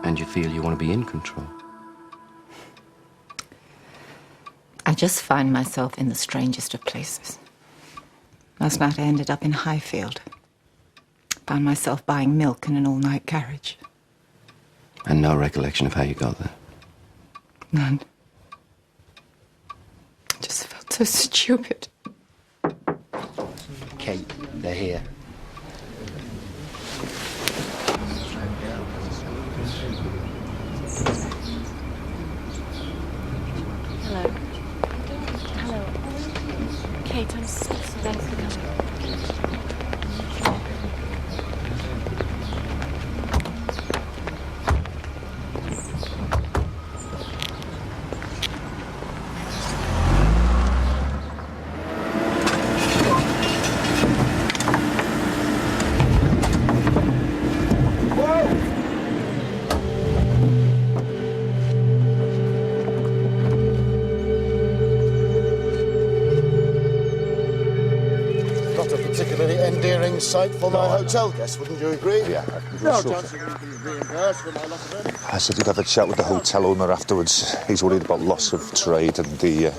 And you feel you want to be in control. I just find myself in the strangest of places. Last night I ended up in Highfield. Found myself buying milk in an all-night carriage. And no recollection of how you got there? None. I just felt so stupid. Kate, they're here. Hello. Hello. Kate, I'm so sorry. Thanks for coming. Sight for my hotel guests, wouldn't you agree? Yeah. No chance of him being reimbursed for my loss of earnings. I said you'd have a chat with the hotel owner afterwards. He's worried about loss of trade and the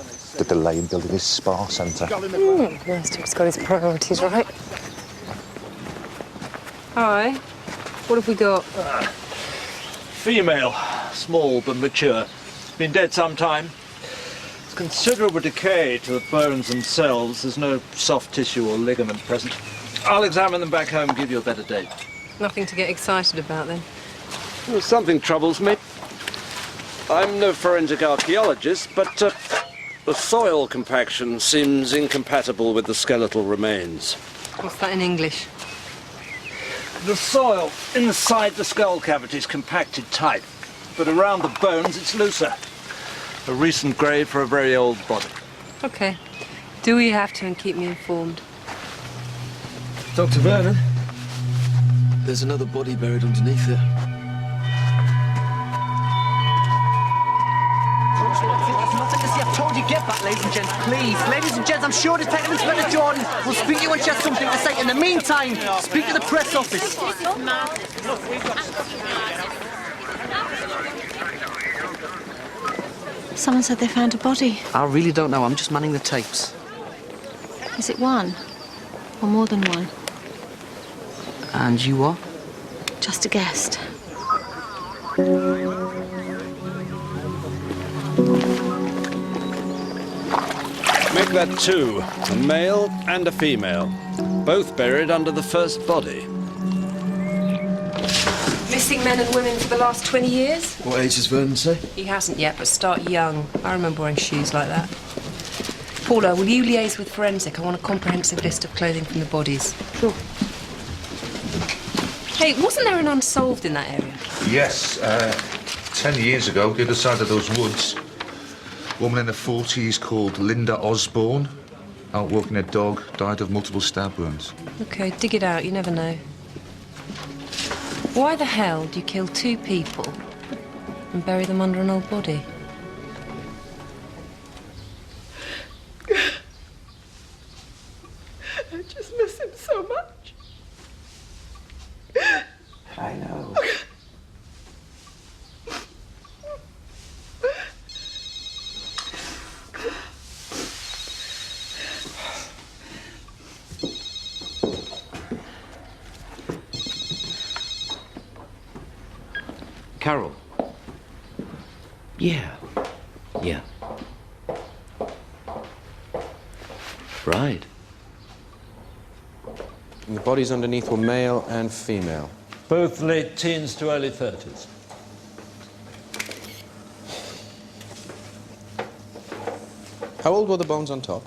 delay in building his spa centre. Master's got his priorities right. Hi. What have we got? Female, small but mature. Been dead some time. Considerable decay to the bones themselves. There's no soft tissue or ligament present. I'll examine them back home and give you a better date. Nothing to get excited about then. Well, something troubles me. I'm no forensic archaeologist, but the soil compaction seems incompatible with the skeletal remains. What's that in English? The soil inside the skull cavity is compacted tight, but around the bones it's looser. A recent grave for a very old body. Okay. Do what you have to and keep me informed. Dr. Vernon, there's another body buried underneath it. I've told you, get back, ladies and gents, please. Ladies and gents, I'm sure Detective Inspector Jordan will speak to you when she has something to say. In the meantime, speak to the press office. Someone said they found a body. I really don't know. I'm just manning the tapes. Is it one? Or more than one? And you are? Just a guest. Make that two, a male and a female, both buried under the first body. Missing men and women for the last 20 years? What age does Vernon say? He hasn't yet, but start young. I remember wearing shoes like that. Paula, will you liaise with forensic? I want a comprehensive list of clothing from the bodies. Sure. Hey, wasn't there an unsolved in that area? Yes, 10 years ago, the other side of those woods, a woman in her 40s called Linda Osborne, out walking her dog, died of multiple stab wounds. Okay, dig it out. You never know. Why the hell do you kill two people and bury them under an old body? I just miss him so much. I know. Carol. Yeah. Right. And the bodies underneath were male and female. Both late teens to early 30s. How old were the bones on top?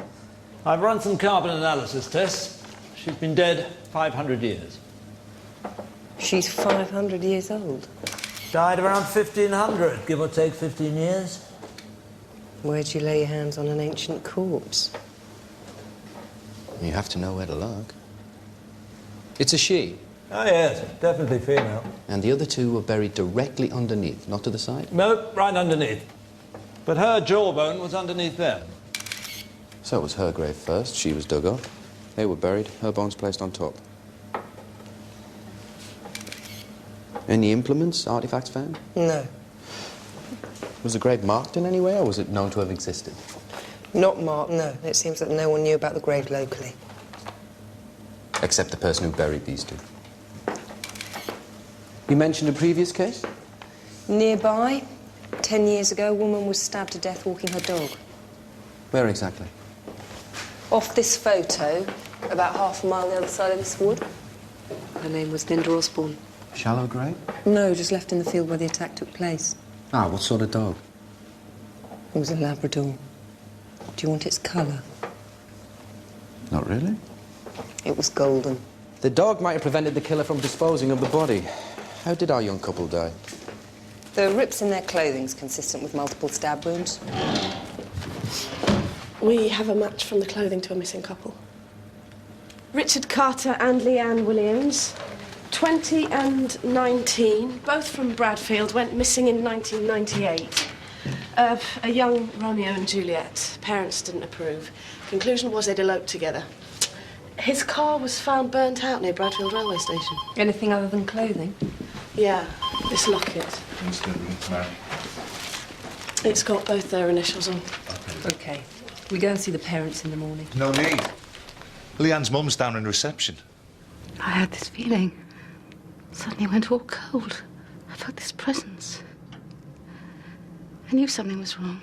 I've run some carbon analysis tests. She's been dead 500 years. She's 500 years old. Died around 1500, give or take 15 years. Where'd you lay your hands on an ancient corpse? You have to know where to look. It's a she. Oh, yes, definitely female. And the other two were buried directly underneath, not to the side? No, right underneath. But her jawbone was underneath them. So it was her grave first. She was dug up. They were buried, her bones placed on top. Any implements, artifacts found? No. Was the grave marked in any way, or was it known to have existed? Not marked, no. It seems that no one knew about the grave locally. Except the person who buried these two. You mentioned a previous case? Nearby, 10 years ago, a woman was stabbed to death walking her dog. Where exactly? Off this photo, about half a mile the other side of this wood. Her name was Linda Osborne. Shallow grave? No, just left in the field where the attack took place. Ah, what sort of dog? It was a Labrador. Do you want its colour? Not really. It was golden. The dog might have prevented the killer from disposing of the body. How did our young couple die? There were rips in their clothing consistent with multiple stab wounds. We have a match from the clothing to a missing couple. Richard Carter and Leanne Williams, 20 and 19, both from Bradfield, went missing in 1998. A young Romeo and Juliet. Parents didn't approve. Conclusion was they'd eloped together. His car was found burnt out near Bradfield railway station. Anything other than clothing? Yeah, this locket. It's got both their initials on. Okay. We go and see the parents in the morning. No need. Leanne's mum's down in reception. I had this feeling. Suddenly went all cold. I felt this presence. I knew something was wrong.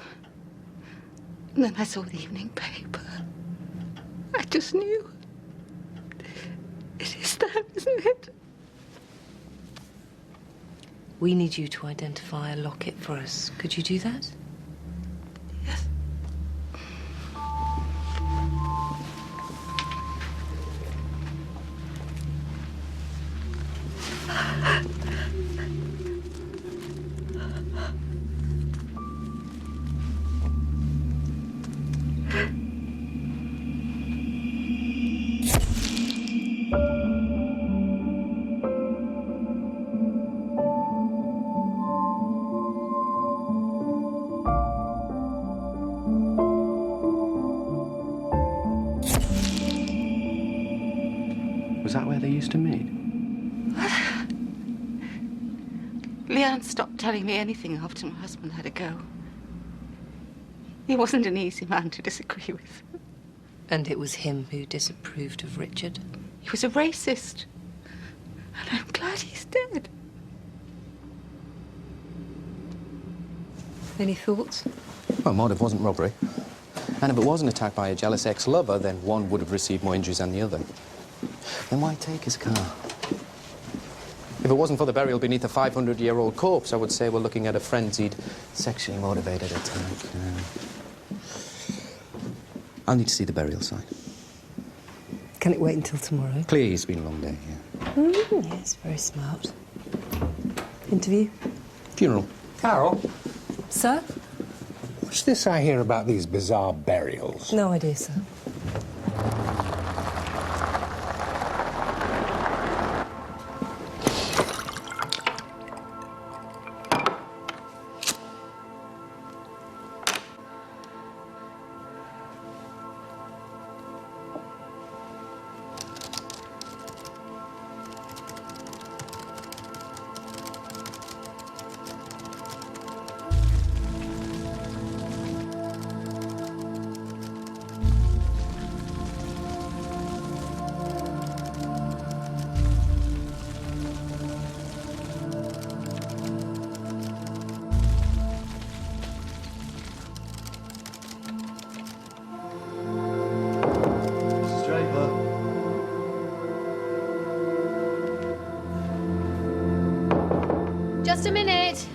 And then I saw the evening paper. I just knew. It is that, isn't it? We need you to identify a locket for us. Could you do that? Yes. Was that where they used to meet? Leanne stopped telling me anything after my husband had to go. He wasn't an easy man to disagree with. And it was him who disapproved of Richard. He was a racist. And I'm glad he's dead. Any thoughts? Well, motive wasn't robbery. And if it was an attack by a jealous ex-lover, then one would have received more injuries than the other. Then why take his car? If it wasn't for the burial beneath a 500-year-old corpse, I would say we're looking at a frenzied, sexually motivated attack. I'll need to see the burial site. Can it wait until tomorrow? Please, it's been a long day, yeah. Yes, very smart. Interview? Funeral. Carol, Sir? what's this I hear about these bizarre burials? No idea, sir. Just a minute.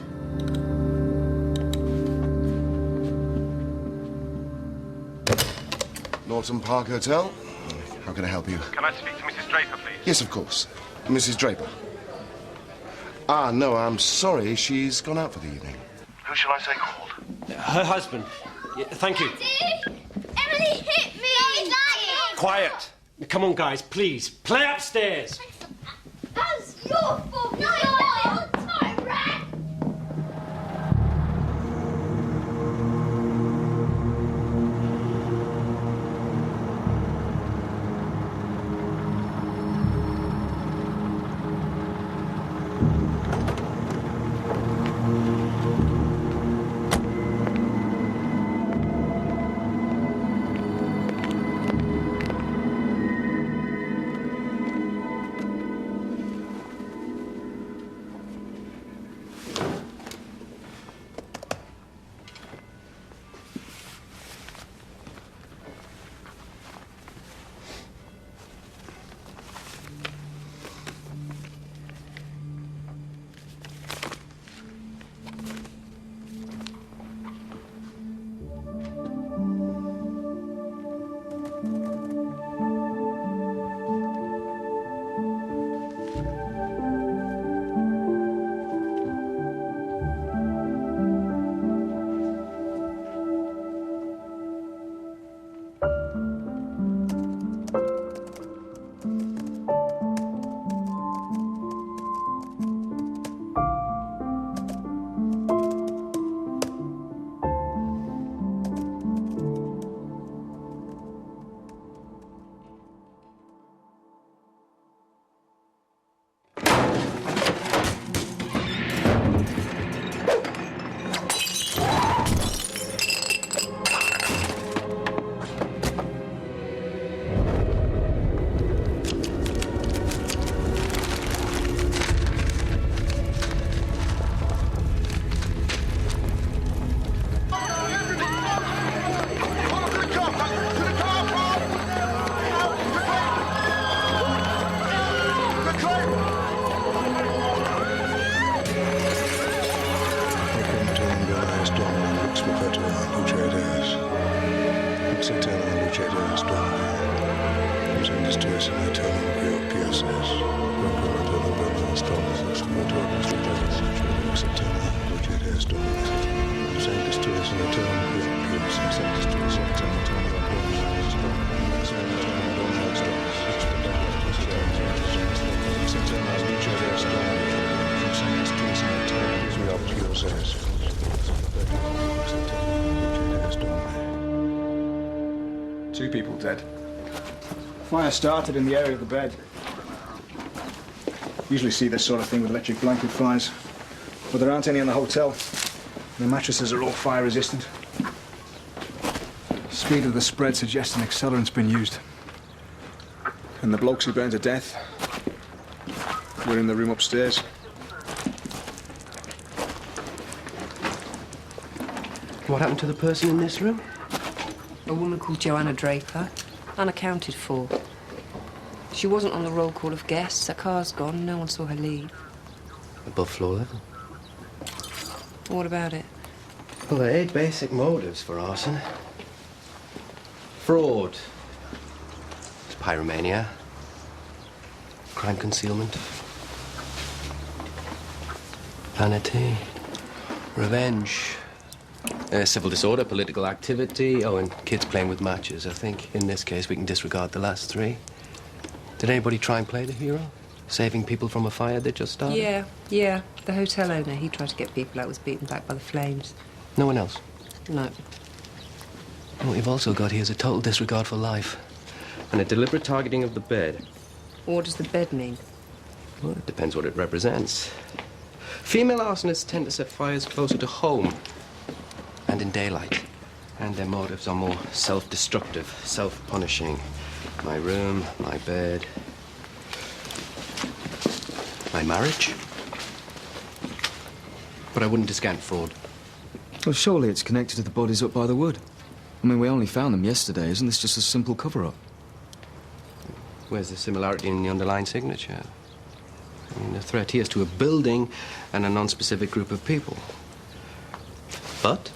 Norton Park Hotel. How can I help you? Can I speak to Mrs. Draper, please? Yes, of course. Mrs. Draper. Ah, no, I'm sorry. She's gone out for the evening. Who shall I say called? Her husband. Yeah, thank you. Emily hit me! Quiet. Come on, guys, please. Play upstairs. That's your fault! No, it's not, rat! Two people dead. Fire started in the area of the bed. Usually see this sort of thing with electric blanket fires, but there aren't any in the hotel. The mattresses are all fire resistant. Speed of the spread suggests an accelerant's been used. And the blokes who burned to death were in the room upstairs. What happened to the person in this room? A woman called Joanna Draper, unaccounted for. She wasn't on the roll call of guests. Her car's gone. No one saw her leave. Above floor level. What about it? Well, there are 8 basic motives for arson. Fraud. Pyromania. Crime concealment. Vanity. Revenge. Civil disorder, political activity. Oh, and kids playing with matches. I think in this case we can disregard the last 3. Did anybody try and play the hero? Saving people from a fire that just started? Yeah. The hotel owner, he tried to get people out, was beaten back by the flames. No one else? No. And what you've also got here is a total disregard for life. And a deliberate targeting of the bed. What does the bed mean? Well, it depends what it represents. Female arsonists tend to set fires closer to home and in daylight. And their motives are more self-destructive, self-punishing. My room, my bed, my marriage. But I wouldn't discount fraud. Well, surely it's connected to the bodies up by the wood. I mean, we only found them yesterday. Isn't this just a simple cover-up? Where's the similarity in the underlying signature? I mean, the threat here is to a building and a non-specific group of people. But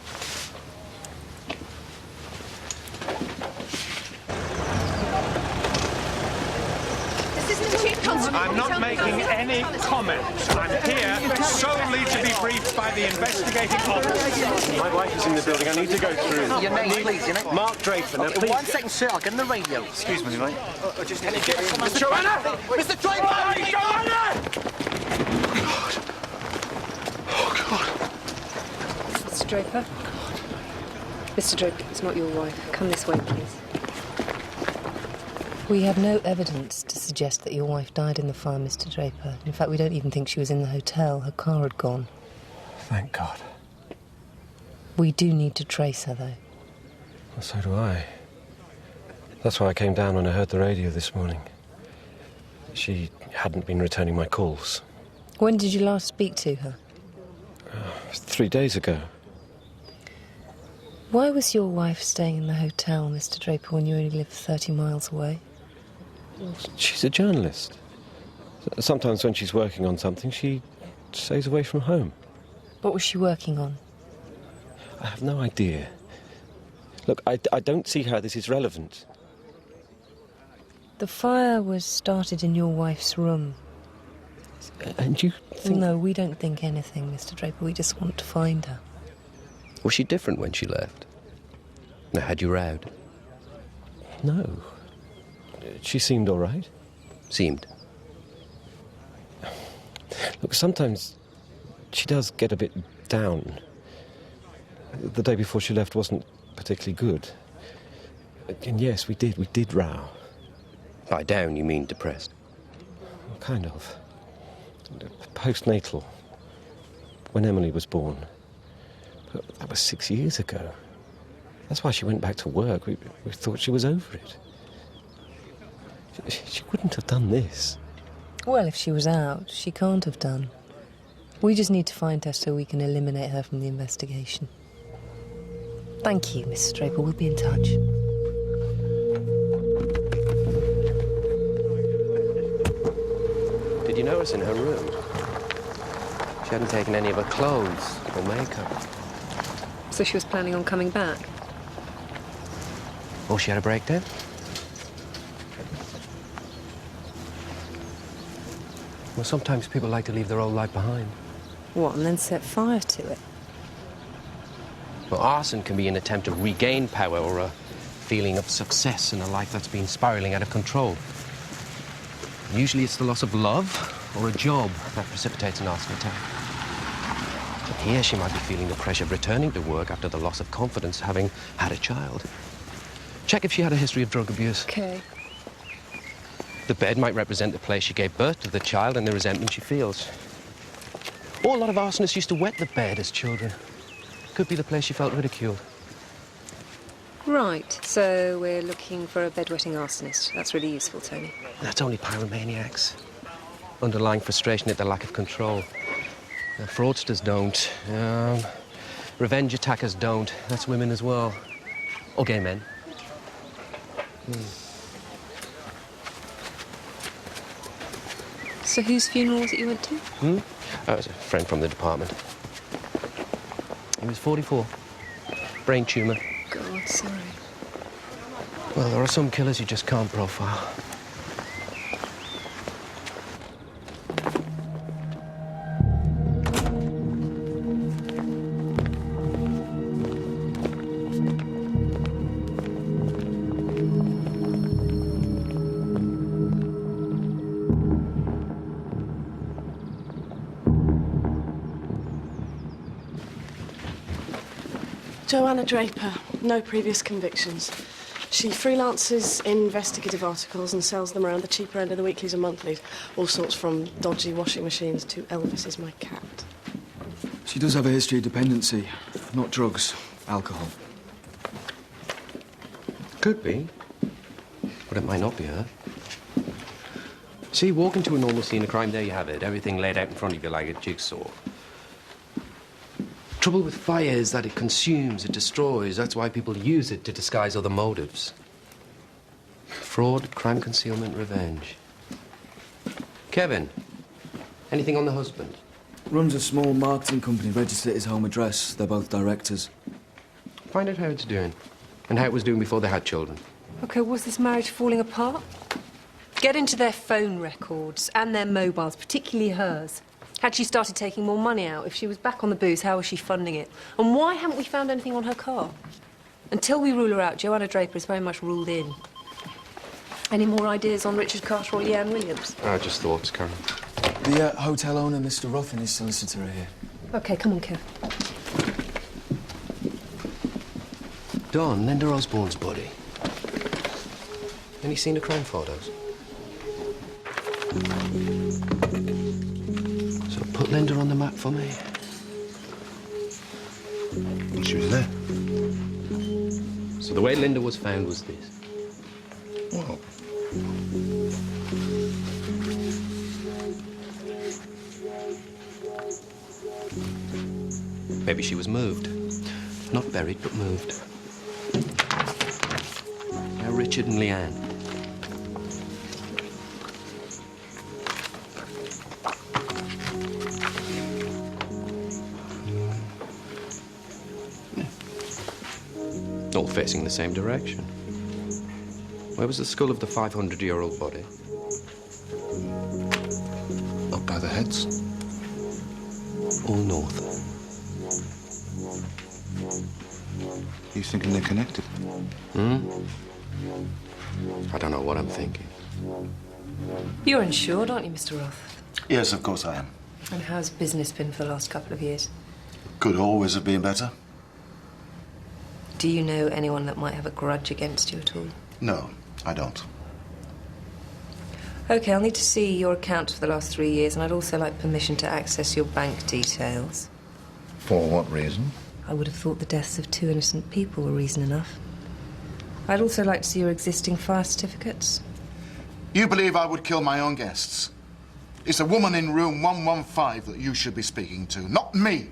I'm not making any comments. I'm here solely to be briefed by the investigating officer. My wife is in the building. I need to go through. Your name, please, your name? Mark Draper. Now, please. 1 second, sir. I'll get on the radio. Excuse me, mate. Just need to get in. Mr. Joanna! Mr. Draper! Hey, Joanna! Mr. Draper? Mr. Draper, it's not your wife. Come this way, please. We have no evidence to suggest that your wife died in the fire, Mr. Draper. In fact, we don't even think she was in the hotel. Her car had gone. Thank God. We do need to trace her, though. Well, so do I. That's why I came down when I heard the radio this morning. She hadn't been returning my calls. When did you last speak to her? 3 days ago. Why was your wife staying in the hotel, Mr. Draper, when you only lived 30 miles away? She's a journalist. Sometimes when she's working on something, she stays away from home. What was she working on? I have no idea. Look, I don't see how this is relevant. The fire was started in your wife's room. And you think... No, we don't think anything, Mr. Draper. We just want to find her. Was she different when she left? Now, had you rowed? No. She seemed all right. Seemed? Look, sometimes she does get a bit down. The day before she left wasn't particularly good. And yes, we did row. By down, you mean depressed? Kind of. Postnatal. When Emily was born. But that was 6 years ago. That's why she went back to work. We thought she was over it. She wouldn't have done this. Well, if she was out, she can't have done. We just need to find her so we can eliminate her from the investigation. Thank you, Mrs. Draper. We'll be in touch. Did you notice in her room? She hadn't taken any of her clothes or makeup. So she was planning on coming back? Oh, she had a breakdown? Well, sometimes people like to leave their old life behind. What, and then set fire to it? Well, arson can be an attempt to regain power or a feeling of success in a life that's been spiraling out of control. Usually it's the loss of love or a job that precipitates an arson attack. But here she might be feeling the pressure of returning to work after the loss of confidence having had a child. Check if she had a history of drug abuse. Okay. The bed might represent the place she gave birth to the child and the resentment she feels. Or a lot of arsonists used to wet the bed as children. Could be the place she felt ridiculed. Right, so we're looking for a bedwetting arsonist. That's really useful, Tony. That's only pyromaniacs. Underlying frustration at the lack of control. Fraudsters don't. Revenge attackers don't. That's women as well. Or gay men. So whose funeral was it you went to? That was a friend from the department. He was 44. Brain tumour. God, sorry. Well, there are some killers you just can't profile. Joanna Draper, no previous convictions. She freelances investigative articles and sells them around the cheaper end of the weeklies and monthlies. All sorts from dodgy washing machines to Elvis is my cat. She does have a history of dependency. Not drugs, alcohol. Could be. But it might not be her. See, walk into a normal scene of crime, there you have it. Everything laid out in front of you like a jigsaw. Trouble with fire is that it consumes, it destroys. That's why people use it to disguise other motives. Fraud, crime concealment, revenge. Kevin, anything on the husband? Runs a small marketing company, registered at his home address. They're both directors. Find out how it's doing, and how it was doing before they had children. OK, was this marriage falling apart? Get into their phone records and their mobiles, particularly hers. Had she started taking more money out? If she was back on the booze, how was she funding it? And why haven't we found anything on her car? Until we rule her out, Joanna Draper is very much ruled in. Any more ideas on Richard Carter or Leanne Williams? Just thoughts, Karen. The hotel owner, Mr. Roth, and his solicitor are here. OK, come on, Kev. Don, Linda Osborne's buddy. Any seen the crime photos? So put Linda on the map for me. She was there. So the way Linda was found was this. Well, maybe she was moved. Not buried, but moved. Now Richard and Leanne. All facing the same direction. Where was the skull of the 500-year-old body? up by the heads. All north. You thinking they're connected? I don't know what I'm thinking. You're insured, aren't you, Mr. Roth? Yes, of course I am. And how's business been for the last couple of years? Could always have been better. Do you know anyone that might have a grudge against you at all? No, I don't. OK, I'll need to see your account for the last 3 years, and I'd also like permission to access your bank details. For what reason? I would have thought the deaths of 2 innocent people were reason enough. I'd also like to see your existing fire certificates. You believe I would kill my own guests? It's a woman in room 115 that you should be speaking to, not me.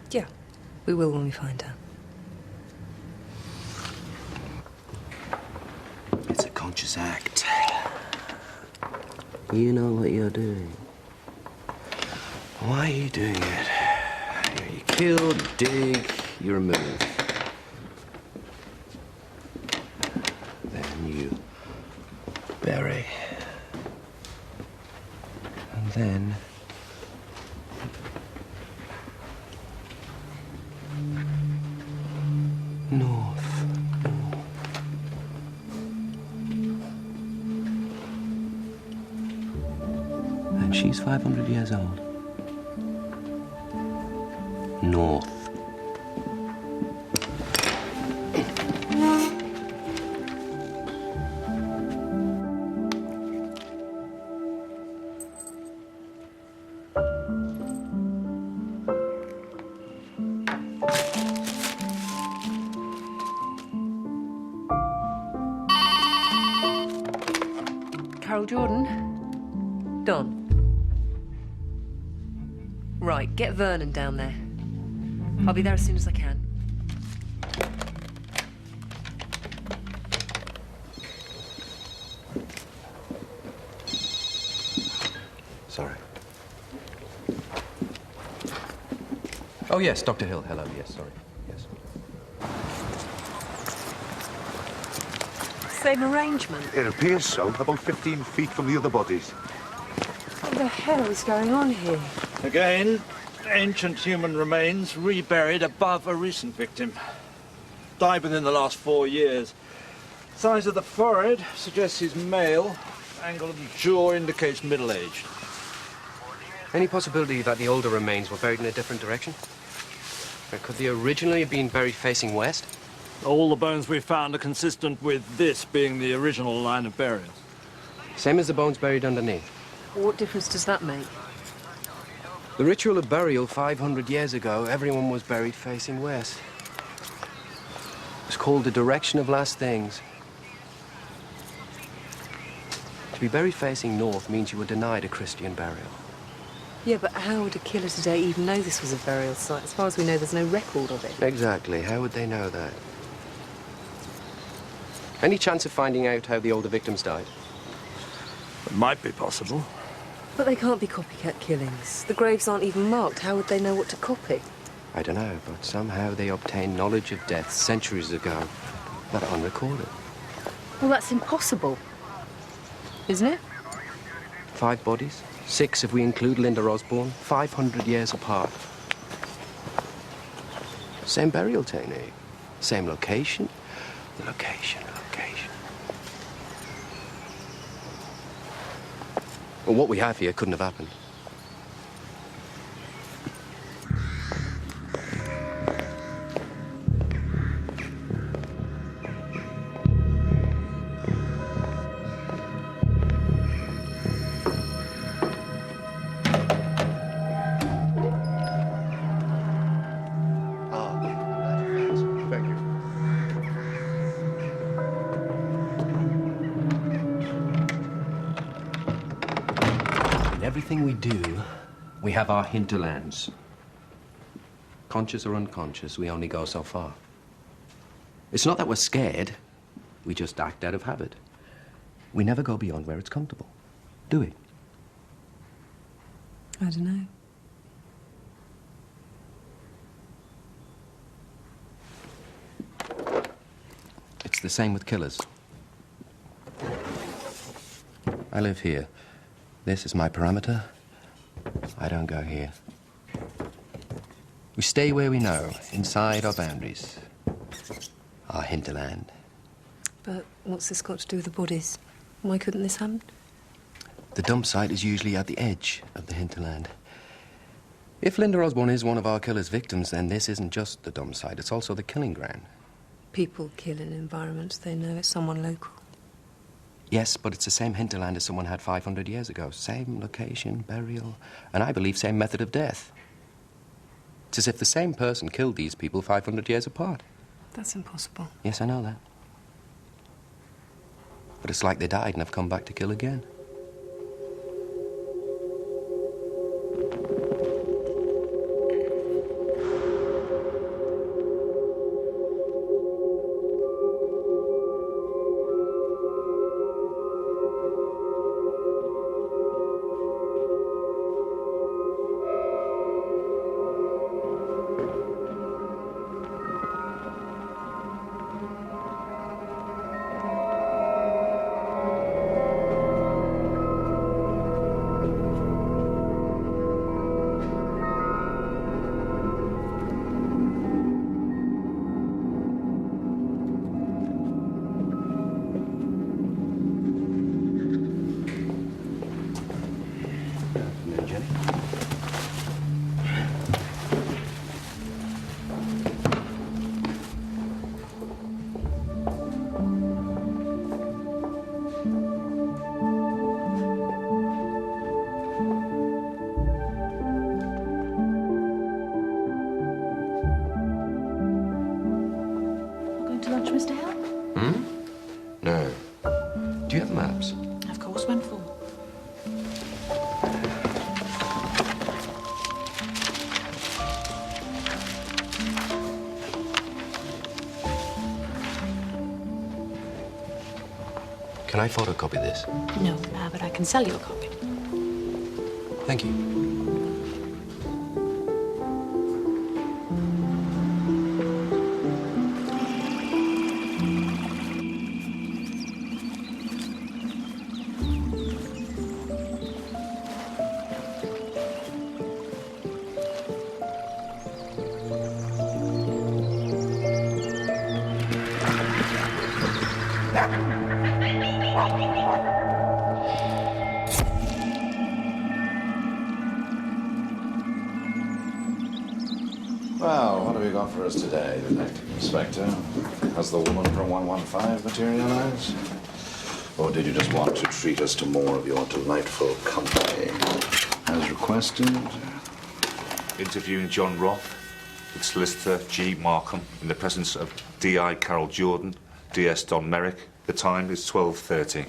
Yeah, we will when we find her. It's a conscious act. You know what you're doing. Why are you doing it? You kill, dig, you remove. Then you bury. North. And she's 500 years old. North. Carol Jordan? Don. Right, get Vernon down there. I'll be there as soon as I can. Sorry. Oh, yes, Dr. Hill. Hello, yes, sorry. Yes. Same arrangement. It appears so, about 15 feet from the other bodies. What the hell is going on here? Again, ancient human remains reburied above a recent victim. Died within the last 4 years. Size of the forehead suggests he's male. Angle of the jaw indicates middle-aged. Any possibility that the older remains were buried in a different direction? Or could they originally have been buried facing west? All the bones we found are consistent with this being the original line of burial. Same as the bones buried underneath. What difference does that make? The ritual of burial 500 years ago, everyone was buried facing west. It was called the direction of last things. To be buried facing north means you were denied a Christian burial. Yeah, but how would a killer today even know this was a burial site? As far as we know, there's no record of it. Exactly. How would they know that? Any chance of finding out how the older victims died? It might be possible. But they can't be copycat killings. The graves aren't even marked. How would they know what to copy? I don't know, but somehow they obtained knowledge of death centuries ago that are unrecorded. Well, that's impossible, isn't it? 5 bodies, 6 if we include Linda Osborne, 500 years apart. Same burial technique, same location. Location. Well, what we have here couldn't have happened. Thank you. In everything we do, we have our hinterlands. Conscious or unconscious, we only go so far. It's not that we're scared, we just act out of habit. We never go beyond where it's comfortable, do we? I don't know. It's the same with killers. I live here. This is my parameter. I don't go here. We stay where we know, inside our boundaries. Our hinterland. But what's this got to do with the bodies? Why couldn't this happen? The dump site is usually at the edge of the hinterland. If Linda Osborne is one of our killer's victims, then this isn't just the dump site, it's also the killing ground. People kill in environments they know it's someone local. Yes, but it's the same hinterland as someone had 500 years ago. Same location, burial, and I believe same method of death. It's as if the same person killed these people 500 years apart. That's impossible. Yes, I know that. But it's like they died and have come back to kill again. lunch, Mr. Hill? No. Do you have maps? Of course, when full. Can I photocopy this? No, but I can sell you a copy. Thank you. Well, what have you got for us today, Detective Inspector? Has the woman from 115 materialized? Or did you just want to treat us to more of your delightful company, as requested? Interviewing John Roth with solicitor G. Markham in the presence of D.I. Carol Jordan, D.S. Don Merrick. The time is 12:30.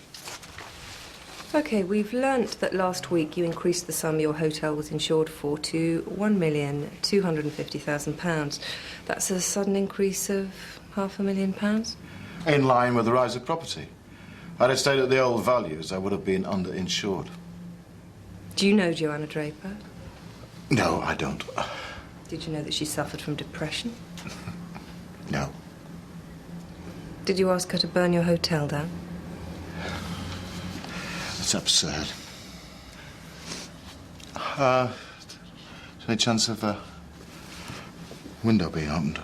OK, we've learnt that last week you increased the sum your hotel was insured for to £1,250,000. That's a sudden increase of £500,000? In line with the rise of property. Had it stayed at the old values, I would have been underinsured. Do you know Joanna Draper? No, I don't. Did you know that she suffered from depression? No. Did you ask her to burn your hotel down? It's absurd. Any chance of a window being opened?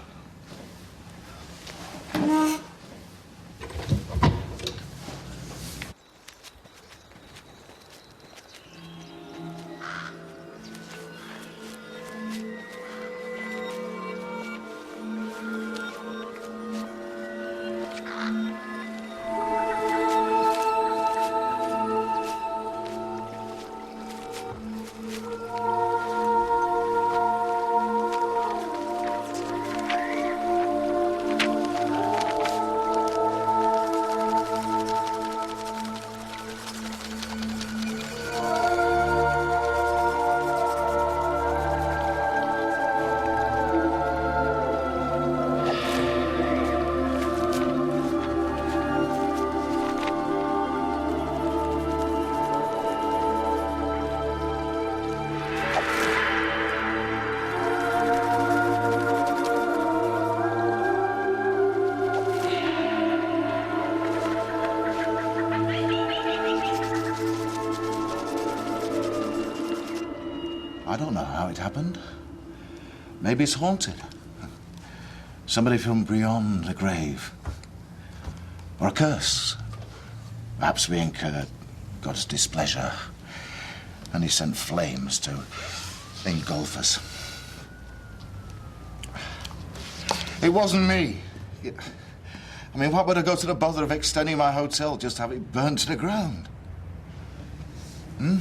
I don't know how it happened. Maybe it's haunted. Somebody from beyond the grave. Or a curse. Perhaps we incurred God's displeasure, and he sent flames to engulf us. It wasn't me. I mean, what would I go to the bother of extending my hotel just to have it burned to the ground? Hmm?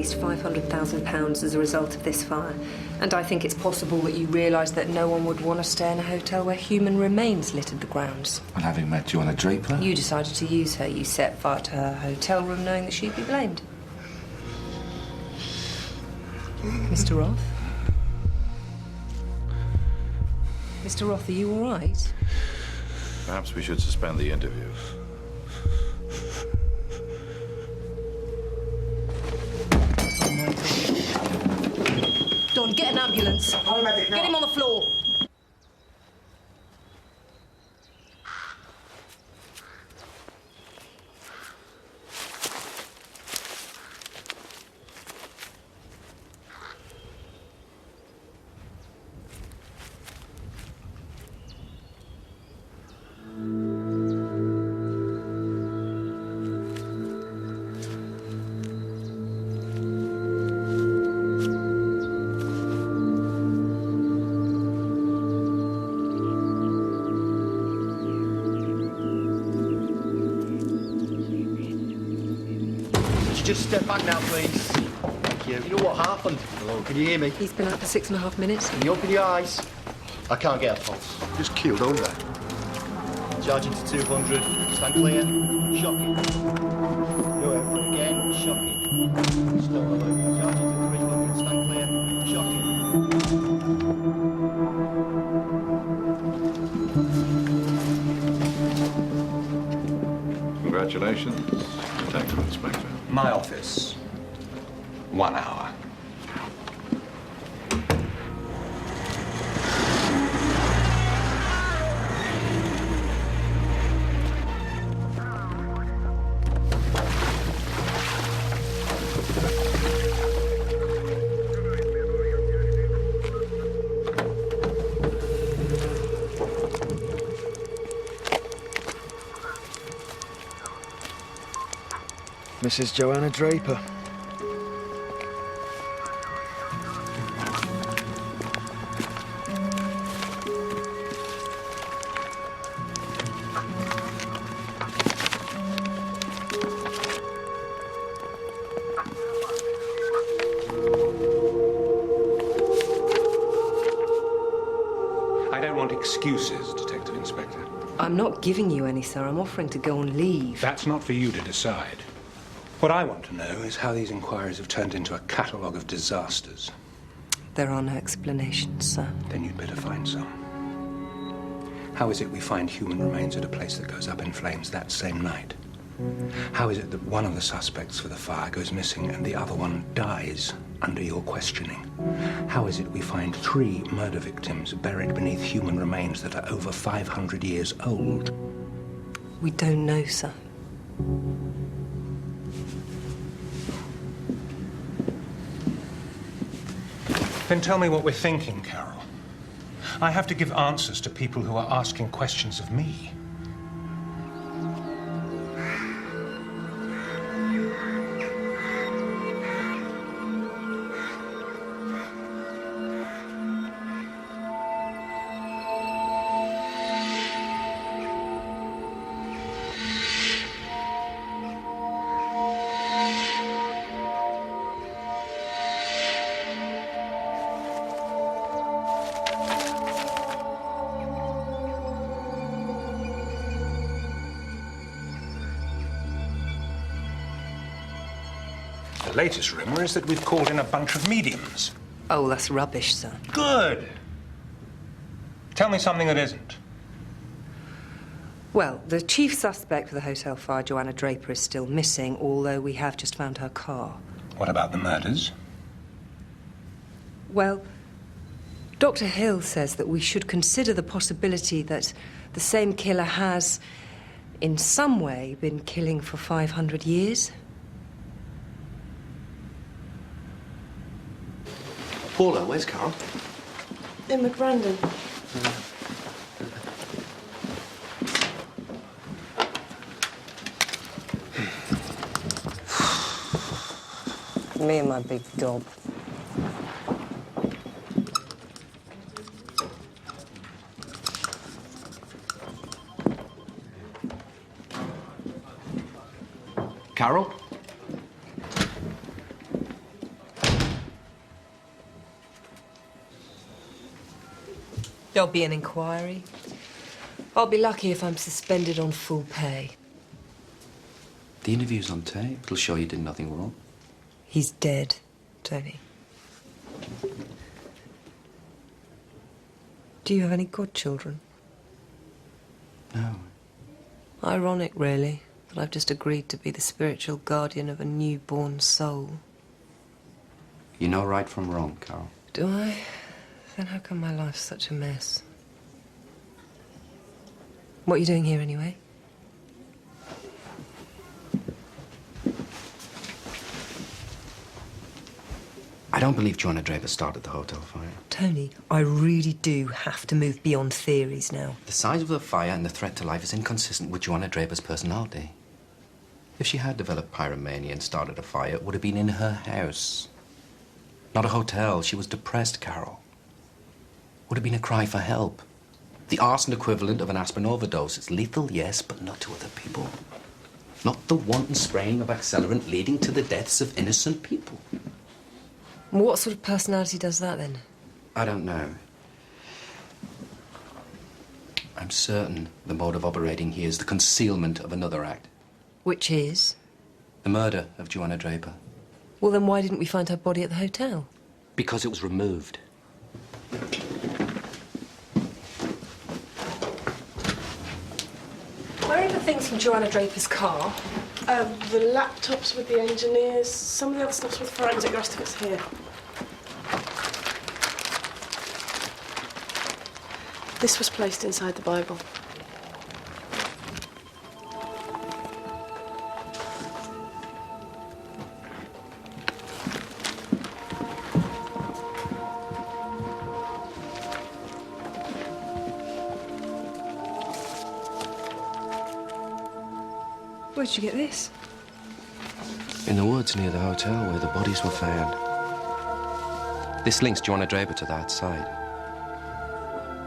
£500,000 as a result of this fire. And I think it's possible that you realised that no one would want to stay in a hotel where human remains littered the grounds. And having met Joanna Draper? You decided to use her. You set fire to her hotel room knowing that she'd be blamed. Mr. Roth? Mr. Roth, are you all right? Perhaps we should suspend the interview. Don, get an ambulance. Get him on the floor. just step back now, please? Thank you. You know what happened? Hello, can you hear me? He's been out for 6.5 minutes. Can you open your eyes? I can't get a pulse. Just keeled over. Charging to 200. Stand clear. Shocking. Do it. Again. Shocking. Still the loop. Charging to 300. Stand clear. Shocking. Congratulations, Detective Inspector. My office. 1 hour. Mrs. Joanna Draper. I don't want excuses, Detective Inspector. I'm not giving you any, sir. I'm offering to go on leave. That's not for you to decide. What I want to know is how these inquiries have turned into a catalogue of disasters. There are no explanations, sir. Then you'd better find some. How is it we find human remains at a place that goes up in flames that same night? How is it that one of the suspects for the fire goes missing and the other one dies under your questioning? How is it we find 3 murder victims buried beneath human remains that are over 500 years old? We don't know, sir. Then tell me what we're thinking, Carol. I have to give answers to people who are asking questions of me. The latest rumour is that we've called in a bunch of mediums. Oh, that's rubbish, sir. Good. Tell me something that isn't. Well, the chief suspect for the hotel fire, Joanna Draper, is still missing, although we have just found her car. What about the murders? Well, Dr. Hill says that we should consider the possibility that the same killer has, in some way, been killing for 500 years. Paula, where's Carol? In with Brandon. Me and my big gob. Carol? There'll be an inquiry. I'll be lucky if I'm suspended on full pay. The interview's on tape. It'll show you did nothing wrong. He's dead, Tony. Do you have any godchildren? No. Ironic, really, that I've just agreed to be the spiritual guardian of a newborn soul. You know right from wrong, Carol. Do I? Then how come my life's such a mess? What are you doing here, anyway? I don't believe Joanna Draper started the hotel fire. Tony, I really do have to move beyond theories now. The size of the fire and the threat to life is inconsistent with Joanna Draper's personality. If she had developed pyromania and started a fire, it would have been in her house. Not a hotel. She was depressed, Carol. Would have been a cry for help. The arson equivalent of an aspirin overdose. It's lethal, yes, but not to other people. Not the wanton spraying of accelerant leading to the deaths of innocent people. What sort of personality does that, then? I don't know. I'm certain the mode of operating here is the concealment of another act. Which is? The murder of Joanna Draper. Well, then why didn't we find her body at the hotel? Because it was removed. Where are the things from Joanna Draper's car? The laptops with the engineers, some of the other stuff's with forensic, the rest of it's here. This was placed inside the Bible. Where did you get this? In the woods near the hotel where the bodies were found. This links Joanna Draper to that site.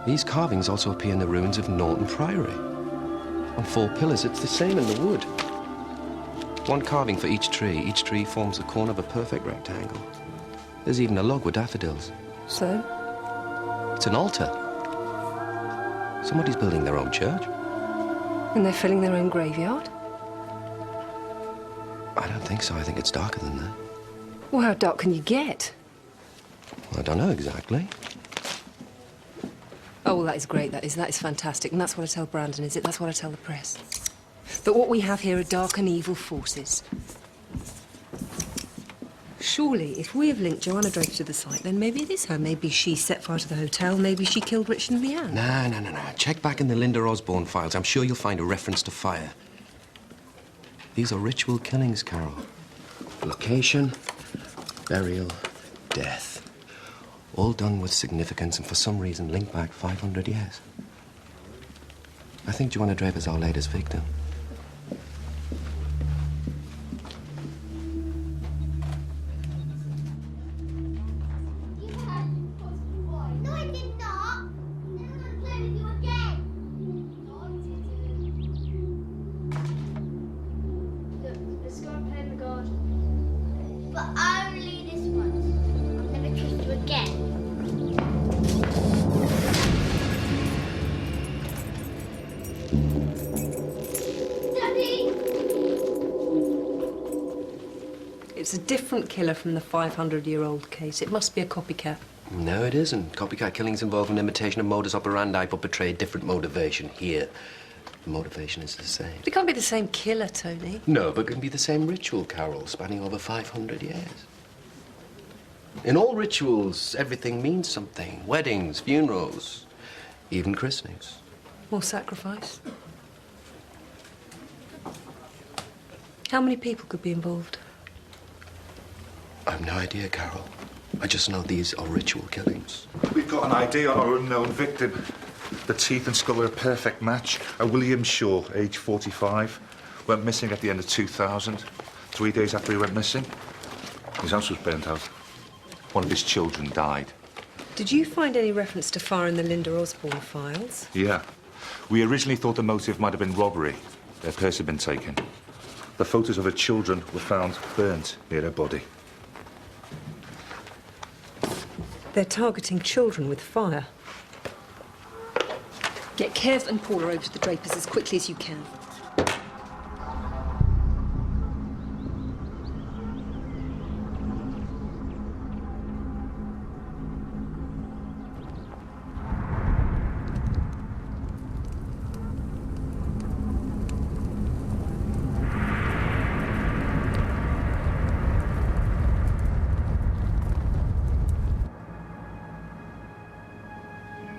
These carvings also appear in the ruins of Norton Priory. On 4 pillars, it's the same in the wood. 1 carving for each tree. Each tree forms the corner of a perfect rectangle. There's even a log with daffodils. So? It's an altar. Somebody's building their own church. And they're filling their own graveyard? I don't think so. I think it's darker than that. Well, how dark can you get? I don't know exactly. Oh, well, that is great, that is fantastic. And that's what I tell Brandon, is it? That's what I tell the press. But what we have here are dark and evil forces. Surely, if we have linked Joanna Draper to the site, then maybe it is her. Maybe she set fire to the hotel. Maybe she killed Richard and Leanne. No. Check back in the Linda Osborne files. I'm sure you'll find a reference to fire. These are ritual killings, Carol. Location, burial, death. All done with significance and for some reason linked back 500 years. I think Joanna Draper's our latest victim. No, I did not. I'm never going to play with you again. Look, let's go and play in the garden. But only this once. I'll never trust you again. It's a different killer from the 500-year-old case. It must be a copycat. No, it isn't. Copycat killings involve an imitation of modus operandi but betray different motivation. Here, the motivation is the same. It can't be the same killer, Tony. No, but it can be the same ritual, Carol, spanning over 500 years. In all rituals, everything means something. Weddings, funerals, even christenings. More sacrifice. How many people could be involved? I've no idea, Carol. I just know these are ritual killings. We've got an idea of our unknown victim. The teeth and skull are a perfect match. A William Shaw, age 45, went missing at the end of 2000. 3 days after he went missing, his house was burnt out. One of his children died. Did you find any reference to fire in the Linda Osborne files? Yeah. We originally thought the motive might have been robbery. Their purse had been taken. The photos of her children were found burnt near her body. They're targeting children with fire. Get Kev and Paula over to the Drapers as quickly as you can.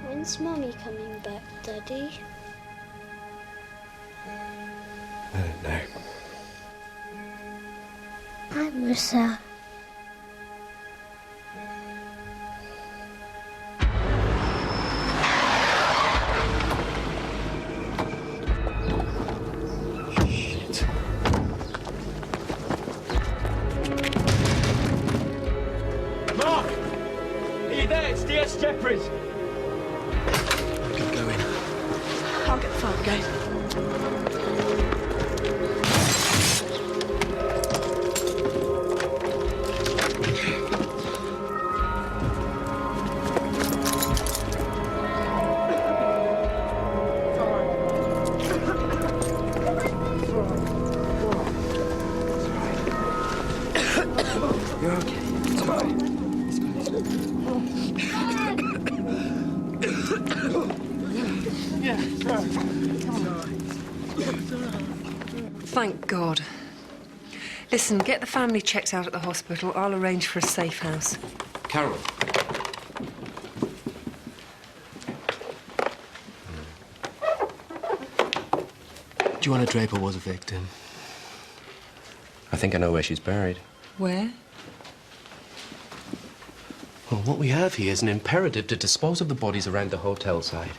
When's Mummy coming back, Daddy? I don't know. I miss her. Mark! Are you there? It's DS Jeffries. I'll get the fire brigade. Thank God. Listen, get the family checked out at the hospital. I'll arrange for a safe house. Carol. Joanna Draper was a victim. I think I know where she's buried. Where? Well, what we have here is an imperative to dispose of the bodies around the hotel site.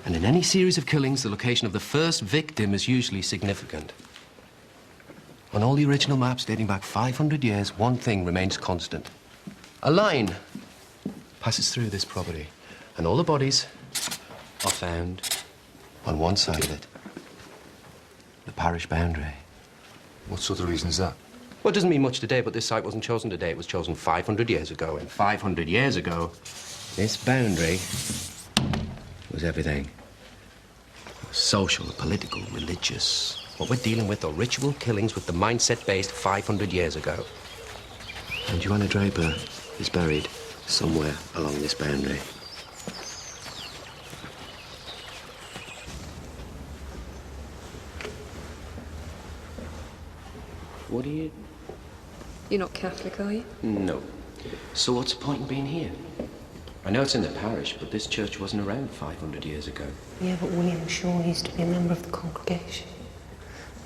And in any series of killings, the location of the first victim is usually significant. On all the original maps dating back 500 years, one thing remains constant. A line passes through this property, and all the bodies are found on one side of it. The parish boundary. What sort of reason is that? Well, it doesn't mean much today, but this site wasn't chosen today. It was chosen 500 years ago. And 500 years ago, this boundary was everything. Social, political, religious. What we're dealing with are ritual killings with the mindset based 500 years ago. And Joanna Draper is buried somewhere along this boundary. What are you... You're not Catholic, are you? No. So what's the point in being here? I know it's in the parish, but this church wasn't around 500 years ago. Yeah, but William Shaw used to be a member of the congregation.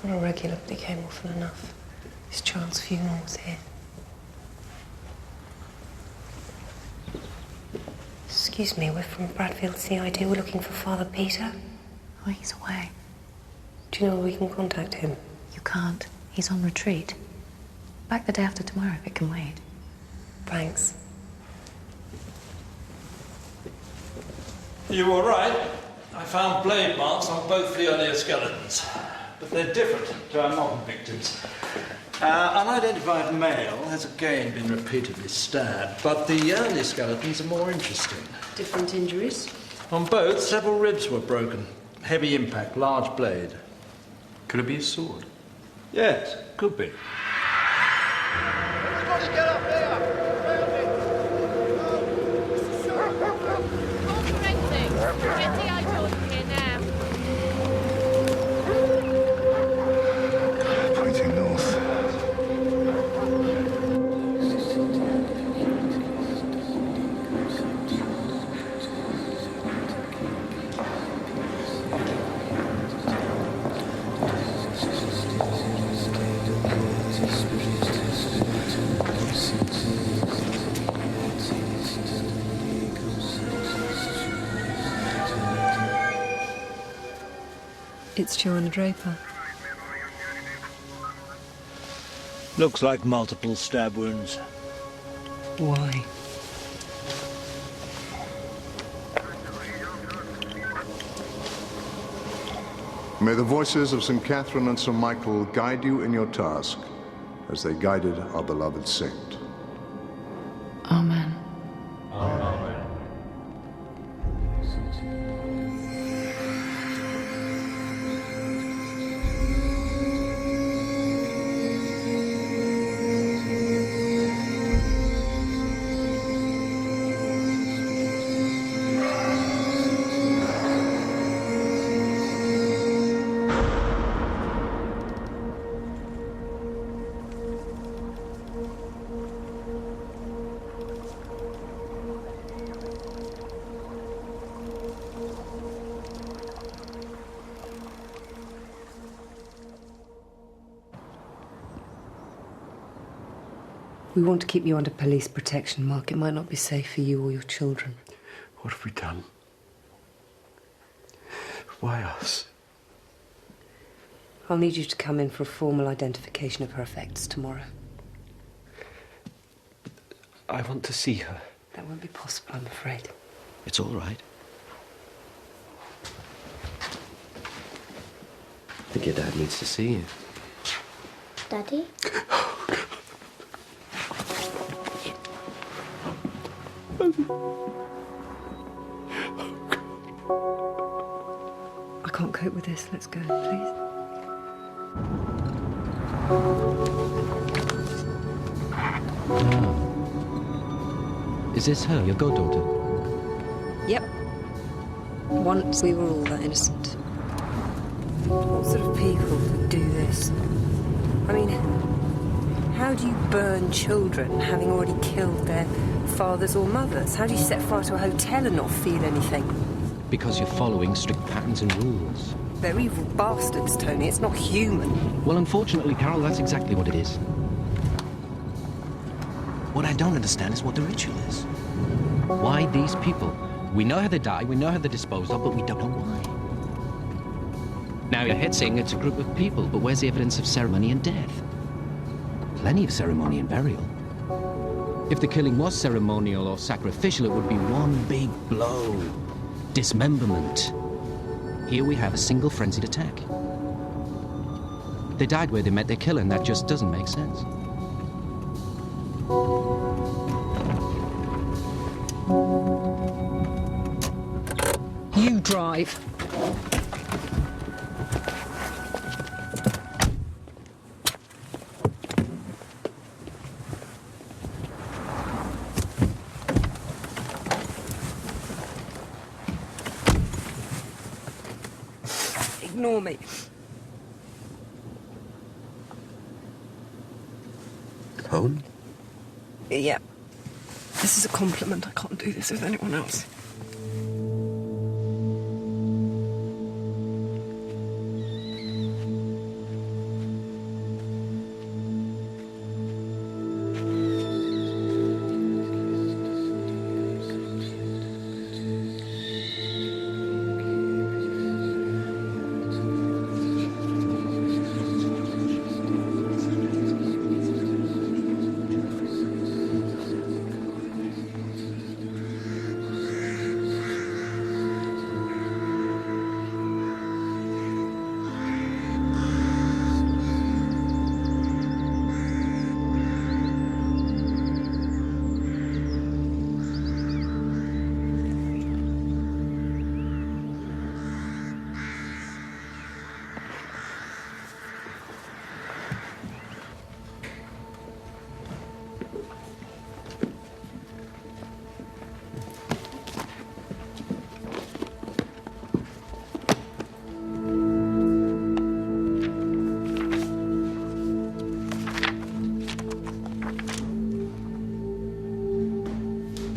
Not a regular, but he came often enough. His child's funeral was here. Excuse me, we're from Bradfield CID. We're looking for Father Peter. Oh, he's away. Do you know where we can contact him? You can't. He's on retreat. Back the day after tomorrow, if it can wait. Thanks. You all right? I found blade marks on both the earlier skeletons, but they're different to our modern victims. Unidentified male has again been repeatedly stabbed, but the early skeletons are more interesting. Different injuries? On both, several ribs were broken. Heavy impact, large blade. Could it be a sword? Yes, could be. Everybody get up there! Pointing north. It's Joanna Draper. Looks like multiple stab wounds. Why? May the voices of St. Catherine and St. Michael guide you in your task as they guided our beloved saint. Amen. Amen. We want to keep you under police protection, Mark. It might not be safe for you or your children. What have we done? Why us? I'll need you to come in for a formal identification of her effects tomorrow. I want to see her. That won't be possible, I'm afraid. It's all right. I think your dad needs to see you. Daddy? I can't cope with this. Let's go, please. Is this her, your goddaughter? Yep. Once we were all that innocent. What sort of people would do this? I mean, how do you burn children having already killed their fathers or mothers? How do you set fire to a hotel and not feel anything? Because you're following strict patterns and rules. They're evil bastards, Tony. It's not human. Well, unfortunately, Carol, that's exactly what it is. What I don't understand is what the ritual is. Why these people? We know how they die, we know how they're disposed of, but we don't know why. Now, your head's saying it's a group of people, but where's the evidence of ceremony and death? Plenty of ceremony and burial. If the killing was ceremonial or sacrificial, it would be one big blow. Dismemberment. Here we have a single frenzied attack. They died where they met their killer, and that just doesn't make sense. You drive. Ignore me. Home? Yeah. This is a compliment. I can't do this with anyone else.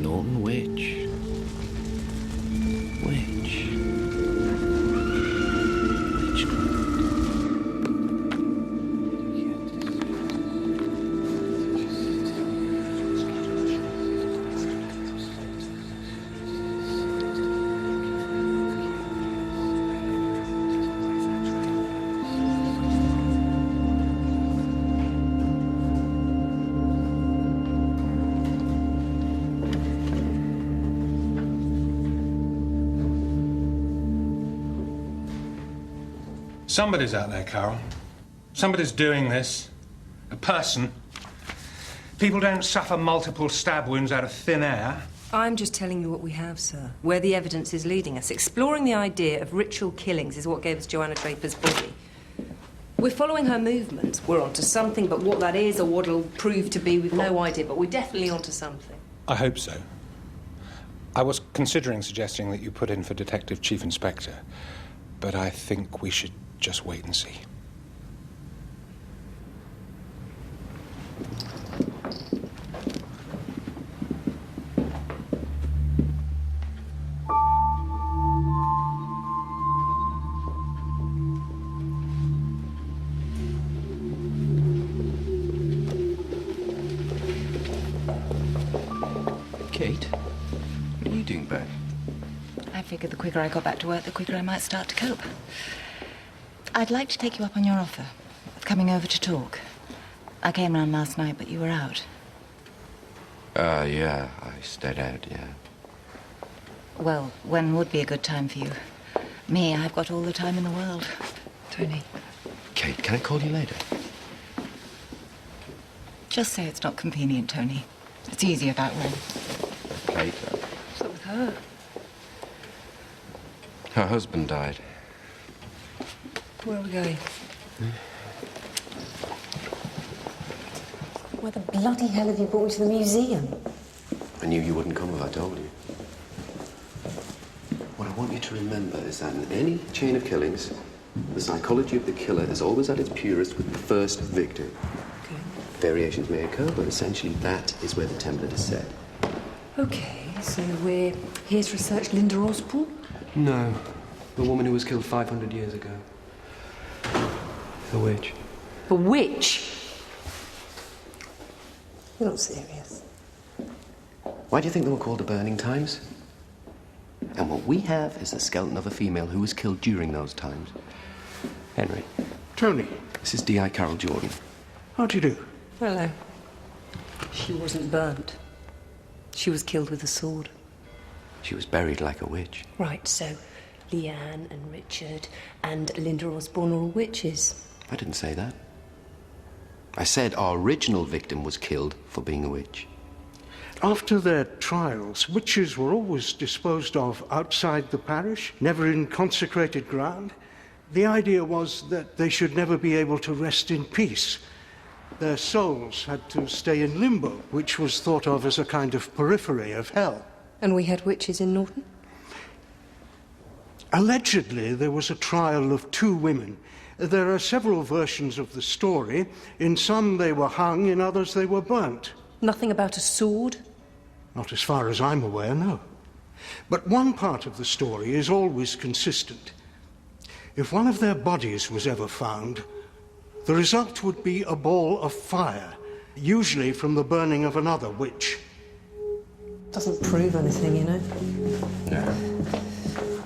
Norton which? Somebody's out there, Carol. Somebody's doing this. A person. People don't suffer multiple stab wounds out of thin air. I'm just telling you what we have, sir. Where the evidence is leading us. Exploring the idea of ritual killings is what gave us Joanna Draper's body. We're following her movements. We're onto something, but what that is or what it'll prove to be, we've no idea. But we're definitely onto something. I hope so. I was considering suggesting that you put in for Detective Chief Inspector, but I think we should just wait and see. Kate, what are you doing back? I figured the quicker I got back to work, the quicker I might start to cope. I'd like to take you up on your offer of coming over to talk. I came round last night, but you were out. Yeah, I stayed out, yeah. Well, when would be a good time for you? Me, I've got all the time in the world. Tony. Kate, can I call you later? Just say it's not convenient, Tony. It's easier that way. Later. What's up with her? Her husband died. Where are we going? Why the bloody hell have you brought me to the museum? I knew you wouldn't come if I told you. What want you to remember is that in any chain of killings, the psychology of the killer is always at its purest with the first victim. Okay. Variations may occur, but essentially that is where the template is set. Okay, so we're here to research Linda Osborne? No, the woman who was killed 500 years ago. A witch. A witch? You're not serious. Why do you think they were called the Burning Times? And what we have is the skeleton of a female who was killed during those times. Henry. Tony. This is D.I. Carol Jordan. How do you do? Hello. She wasn't burnt. She was killed with a sword. She was buried like a witch. Right, so Leanne and Richard and Linda Osborne are all witches. I didn't say that. I said our original victim was killed for being a witch. After their trials, witches were always disposed of outside the parish, never in consecrated ground. The idea was that they should never be able to rest in peace. Their souls had to stay in limbo, which was thought of as a kind of periphery of hell. And we had witches in Norton? Allegedly, there was a trial of 2 women. There are several versions of the story. In some they were hung, in others they were burnt. Nothing about a sword? Not as far as I'm aware, no. But one part of the story is always consistent. If one of their bodies was ever found, the result would be a ball of fire, usually from the burning of another witch. Doesn't prove anything, you know. No.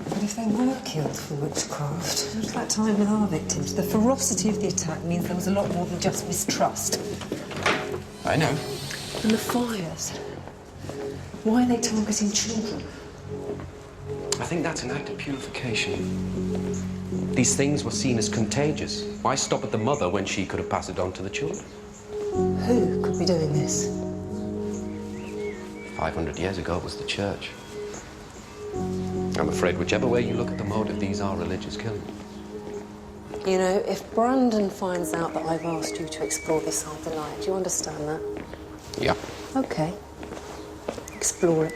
But if they were killed for witchcraft, it was that time with our victims. The ferocity of the attack means there was a lot more than just mistrust. I know. And the fires. Why are they targeting children? I think that's an act of purification. These things were seen as contagious. Why stop at the mother when she could have passed it on to the children? Who could be doing this? 500 years ago, it was the church. I'm afraid whichever way you look at the motive, these are religious killings. You know, if Brandon finds out that I've asked you to explore this afterlife, do you understand that? Yeah. Okay. Explore it.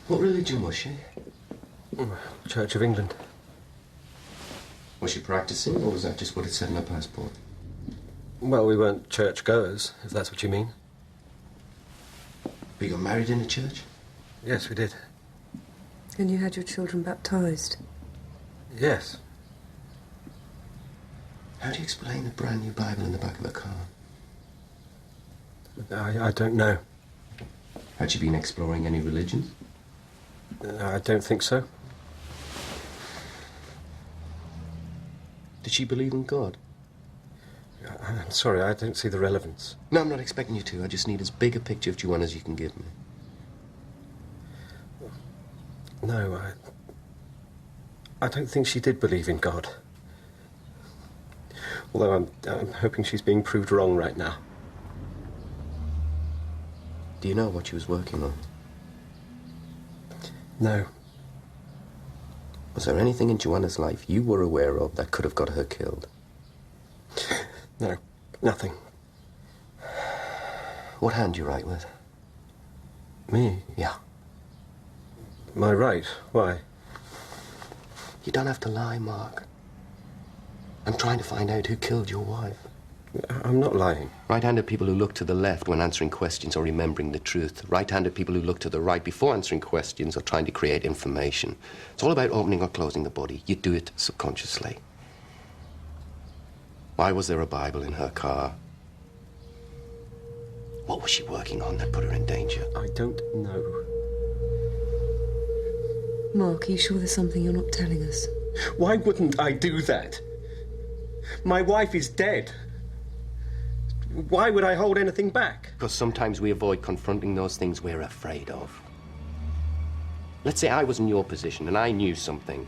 What religion was she? Church of England. Was she practicing, or was that just what it said in her passport? Well, we weren't church-goers, if that's what you mean. But you got married in a church? Yes, we did. And you had your children baptised? Yes. How do you explain the brand new Bible in the back of the car? I don't know. Had she been exploring any religions? I don't think so. Did she believe in God? I'm sorry, I don't see the relevance. No, I'm not expecting you to. I just need as big a picture of Joanna as you can give me. No, I don't think she did believe in God. Although I'm hoping she's being proved wrong right now. Do you know what she was working on? No. Was there anything in Joanna's life you were aware of that could have got her killed? No, nothing. What hand do you write with? Me? Yeah. My right? Why? You don't have to lie, Mark. I'm trying to find out who killed your wife. I'm not lying. Right-handed people who look to the left when answering questions or remembering the truth. Right-handed people who look to the right before answering questions or trying to create information. It's all about opening or closing the body. You do it subconsciously. Why was there a Bible in her car? What was she working on that put her in danger? I don't know. Mark, are you sure there's something you're not telling us? Why wouldn't I do that? My wife is dead. Why would I hold anything back? Because sometimes we avoid confronting those things we're afraid of. Let's say I was in your position and I knew something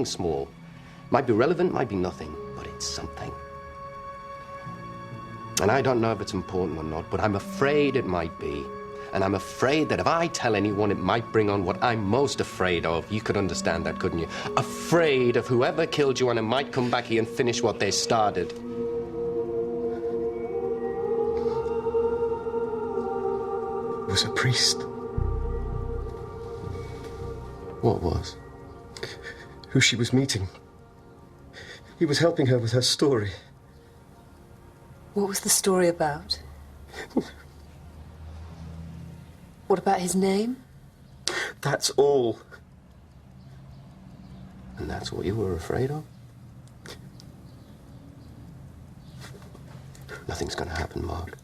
small. Might be relevant, might be nothing, but it's something. And I don't know if it's important or not, but I'm afraid it might be. And I'm afraid that if I tell anyone, it might bring on what I'm most afraid of. You could understand that, couldn't you? Afraid of whoever killed you, and it might come back here and finish what they started. It was a priest. What was? Who she was meeting. He was helping her with her story. What was the story about? What about his name? That's all. And that's what you were afraid of? Nothing's gonna happen, Mark.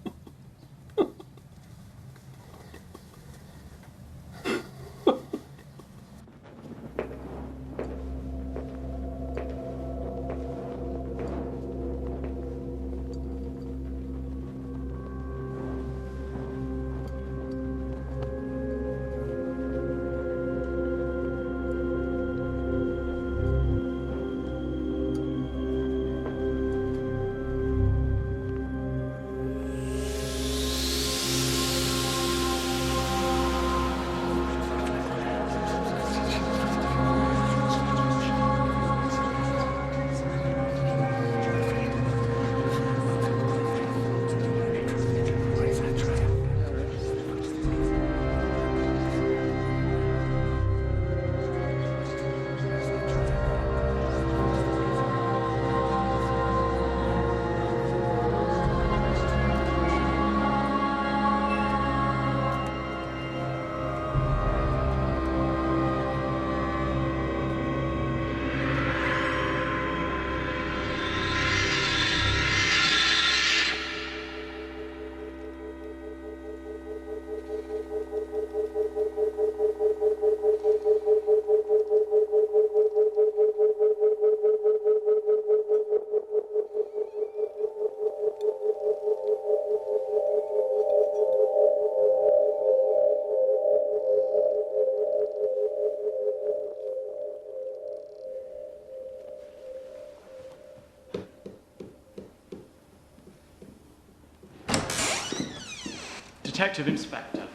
Detective Inspector.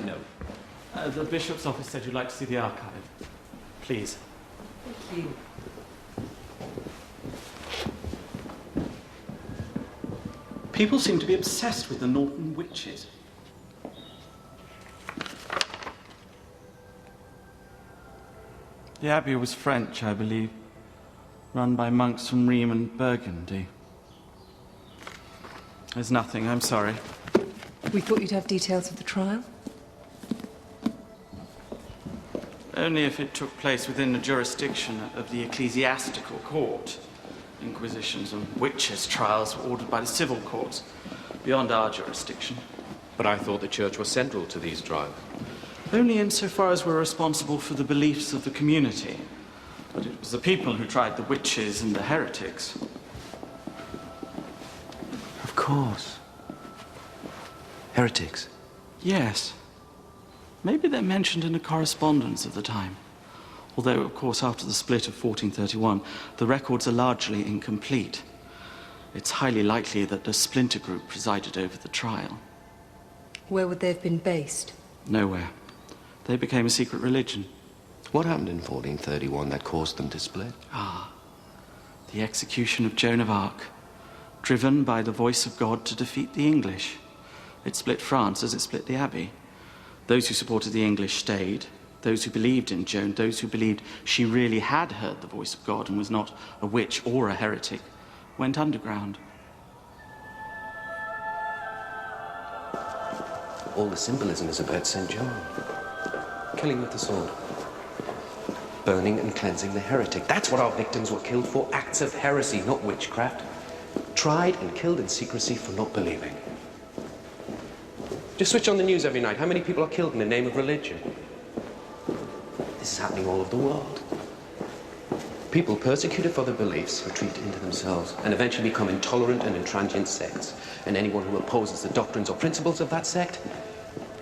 No. The Bishop's office said you'd like to see the archive. Please. Thank you. People seem to be obsessed with the Norton witches. The abbey was French, I believe, run by monks from Rheims and Burgundy. There's nothing, I'm sorry. We thought you'd have details of the trial. Only if it took place within the jurisdiction of the ecclesiastical court. Inquisitions and witches' trials were ordered by the civil courts, beyond our jurisdiction. But I thought the church was central to these trials. Only insofar as we're responsible for the beliefs of the community. But it was the people who tried the witches and the heretics. Of course. Heretics? Yes. Maybe they're mentioned in the correspondence of the time. Although, of course, after the split of 1431, the records are largely incomplete. It's highly likely that the splinter group presided over the trial. Where would they have been based? Nowhere. They became a secret religion. What happened in 1431 that caused them to split? The execution of Joan of Arc, driven by the voice of God to defeat the English. It split France as it split the Abbey. Those who supported the English stayed. Those who believed in Joan, those who believed she really had heard the voice of God and was not a witch or a heretic, went underground. All the symbolism is about St. John. Killing with the sword. Burning and cleansing the heretic. That's what our victims were killed for. Acts of heresy, not witchcraft. Tried and killed in secrecy for not believing. Just switch on the news every night. How many people are killed in the name of religion? This is happening all over the world. People persecuted for their beliefs retreat into themselves and eventually become intolerant and intransient sects. And anyone who opposes the doctrines or principles of that sect,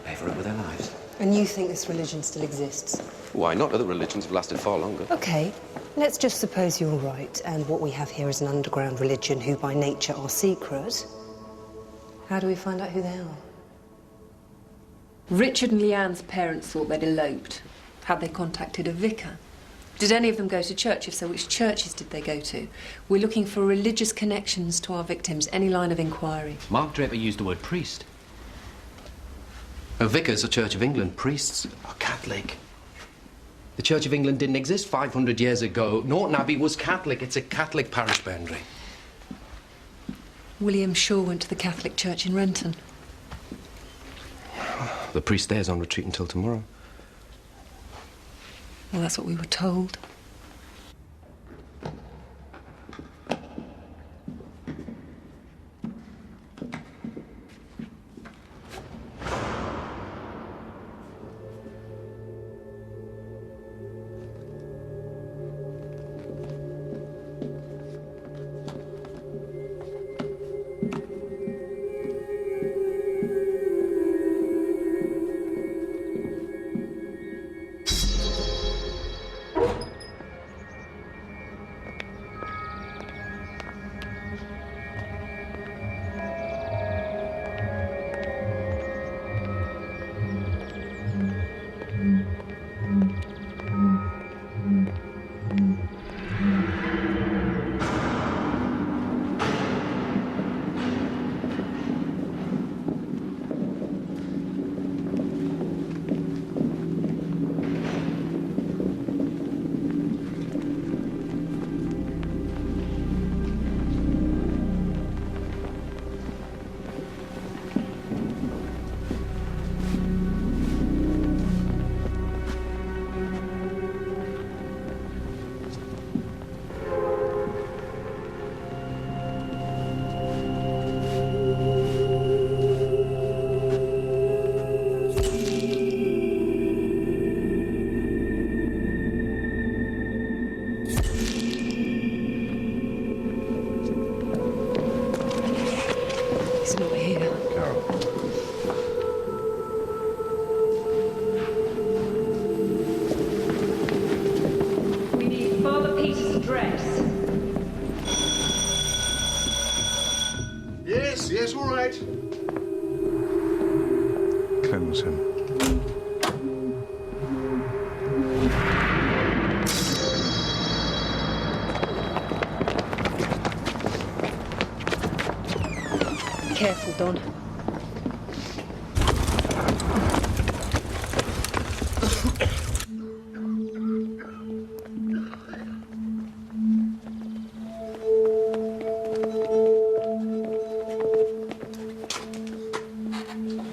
pay for it with their lives. And you think this religion still exists? Why not? Other religions have lasted far longer. Okay, let's just suppose you're right, and what we have here is an underground religion who by nature are secret. How do we find out who they are? Richard and Leanne's parents thought they'd eloped. Had they contacted a vicar? Did any of them go to church? If so, which churches did they go to? We're looking for religious connections to our victims. Any line of inquiry? Mark Draper used the word priest. A vicar's a Church of England. Priests are Catholic. The Church of England didn't exist 500 years ago. Norton Abbey was Catholic. It's a Catholic parish boundary. William Shaw went to the Catholic Church in Renton. The priest there's on retreat until tomorrow. Well, that's what we were told. Yes, all right. Cleanse him. Careful, Don.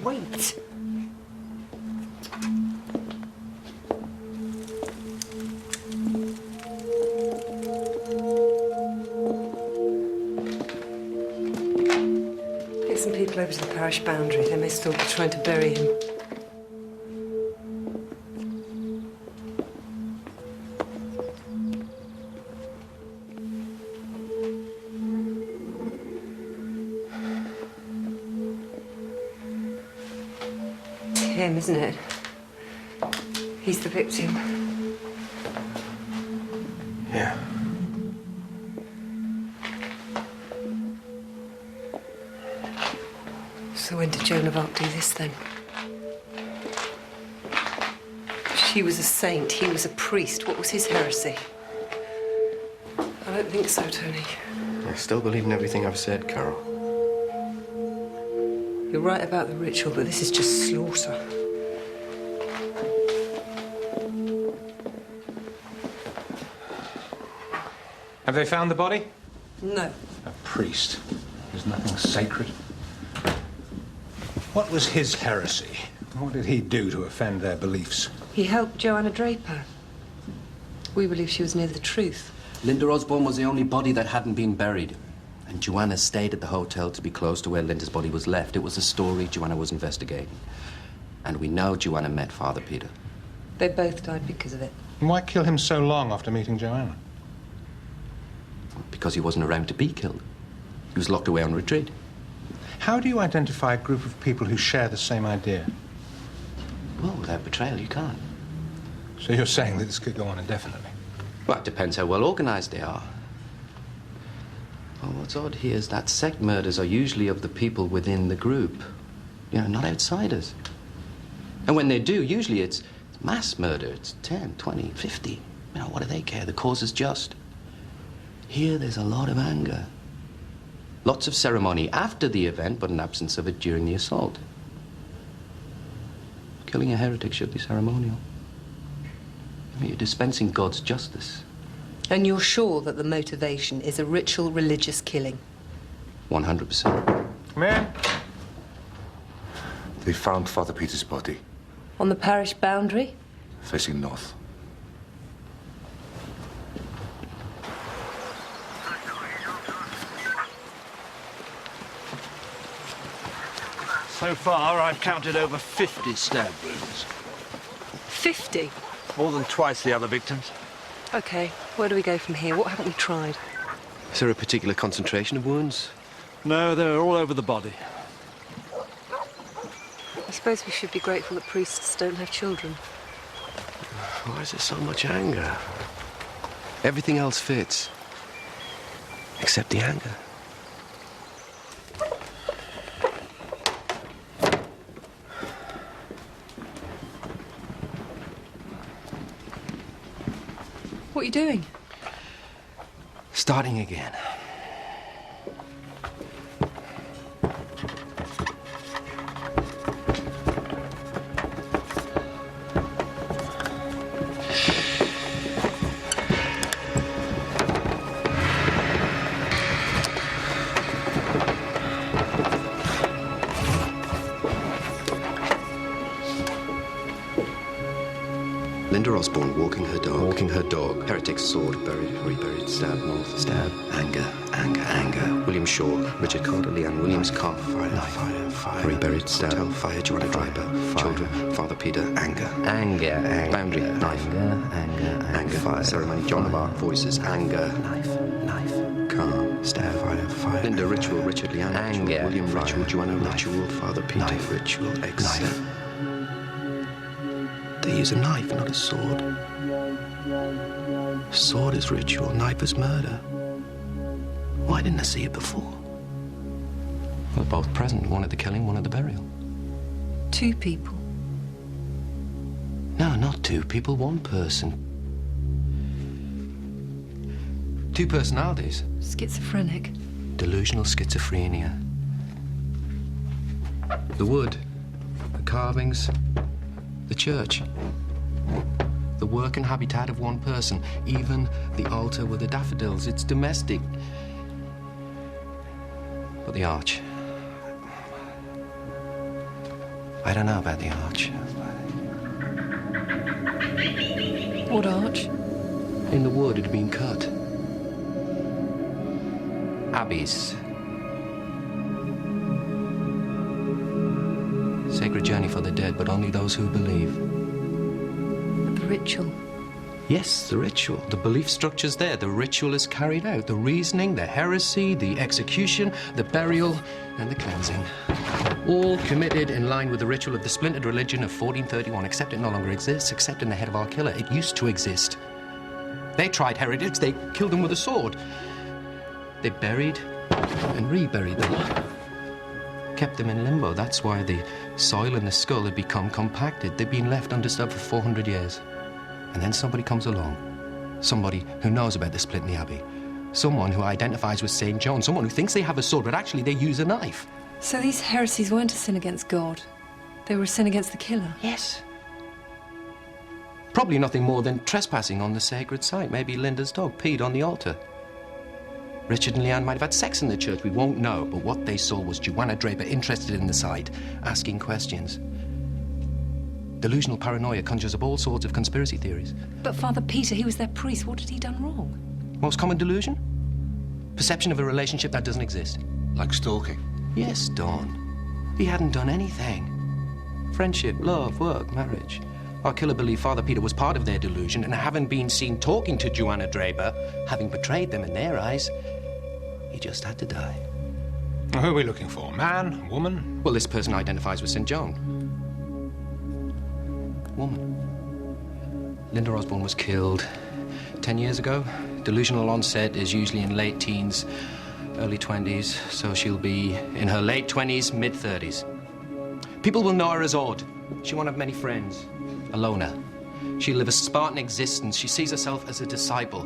Wait. Get some people over to the parish boundary. They may still be trying to bury him. Him, isn't it? He's the victim. Yeah. So when did Joan of Arc do this, then? She was a saint, he was a priest. What was his heresy? I don't think so, Tony. I still believe in everything I've said, Carol. You're right about the ritual, but this is just slaughter. Have they found the body? No. A priest. There's nothing sacred. What was his heresy? What did he do to offend their beliefs? He helped Joanna Draper. We believe she was near the truth. Linda Osborne was the only body that hadn't been buried. And Joanna stayed at the hotel to be close to where Linda's body was left. It was a story Joanna was investigating. And we know Joanna met Father Peter. They both died because of it. And why kill him so long after meeting Joanna? Because he wasn't around to be killed. He was locked away on retreat. How do you identify a group of people who share the same idea? Well, without betrayal, you can't. So you're saying that this could go on indefinitely? Well, it depends how well organized they are. Well, what's odd here is that sect murders are usually of the people within the group. You know, not outsiders. And when they do, usually it's mass murder. It's 10, 20, 50. You know, what do they care? The cause is just. Here, there's a lot of anger. Lots of ceremony after the event, but an absence of it during the assault. Killing a heretic should be ceremonial. I mean, you're dispensing God's justice. And you're sure that the motivation is a ritual religious killing? 100%. Come in. They found Father Peter's body. On the parish boundary? Facing north. So far, I've counted over 50 stab wounds. 50? More than twice the other victims. OK, where do we go from here? What haven't we tried? Is there a particular concentration of wounds? No, they're all over the body. I suppose we should be grateful that priests don't have children. Why is there so much anger? Everything else fits. Except the anger. What are you doing? Starting again. Walking her dog. Heretic sword, buried, reburied, stab, north, stab, anger, anger, anger. William Shaw, Richard Carter, Leanne Williams, calm, fire, fire, reburied, stab, fire, Joanna Draper, children, Father Peter, anger, anger, anger, boundary, knife, anger, fire, ceremony, John of Arc, voices, anger, knife, calm, stab, fire, Linda, ritual, Richard, Leanne, anger, William, ritual, Joanna, ritual, Father Peter, ritual, except. They use a knife, not a sword. Sword is ritual, knife is murder. Why didn't I see it before? We're both present. One at the killing, one at the burial. 2 people? No, not 2 people, 1 person. 2 personalities. Schizophrenic. Delusional schizophrenia. The wood, the carvings, the church. The work and habitat of 1 person. Even the altar with the daffodils. It's domestic. But the arch. I don't know about the arch. What arch? In the wood, it had been cut. Abbeys. Sacred journey for the dead, but only those who believe. The ritual. Yes, the ritual. The belief structure's there. The ritual is carried out. The reasoning, the heresy, the execution, the burial, and the cleansing. All committed in line with the ritual of the splintered religion of 1431, except it no longer exists, except in the head of our killer. It used to exist. They tried heretics. They killed them with a sword. They buried and reburied them. Kept them in limbo. That's why the soil in the skull had become compacted. They'd been left undisturbed for 400 years. And then somebody comes along. Somebody who knows about the split in the Abbey. Someone who identifies with St. John. Someone who thinks they have a sword, but actually they use a knife. So these heresies weren't a sin against God. They were a sin against the killer. Yes. Probably nothing more than trespassing on the sacred site. Maybe Linda's dog peed on the altar. Richard and Leanne might have had sex in the church. We won't know. But what they saw was Joanna Draper interested in the site, asking questions. Delusional paranoia conjures up all sorts of conspiracy theories. But Father Peter, he was their priest. What had he done wrong? Most common delusion? Perception of a relationship that doesn't exist. Like stalking? Yes, Dawn. He hadn't done anything. Friendship, love, work, marriage. Our killer believed Father Peter was part of their delusion, and having been seen talking to Joanna Draper, having betrayed them in their eyes, he just had to die. Who are we looking for? Man? Woman? Well, this person identifies with St. John. Woman. Linda Osborne was killed 10 years ago. Delusional onset is usually in late teens, early 20s, so she'll be in her late 20s, mid-30s. People will know her as odd. She won't have many friends. A loner. She'll live a Spartan existence. She sees herself as a disciple.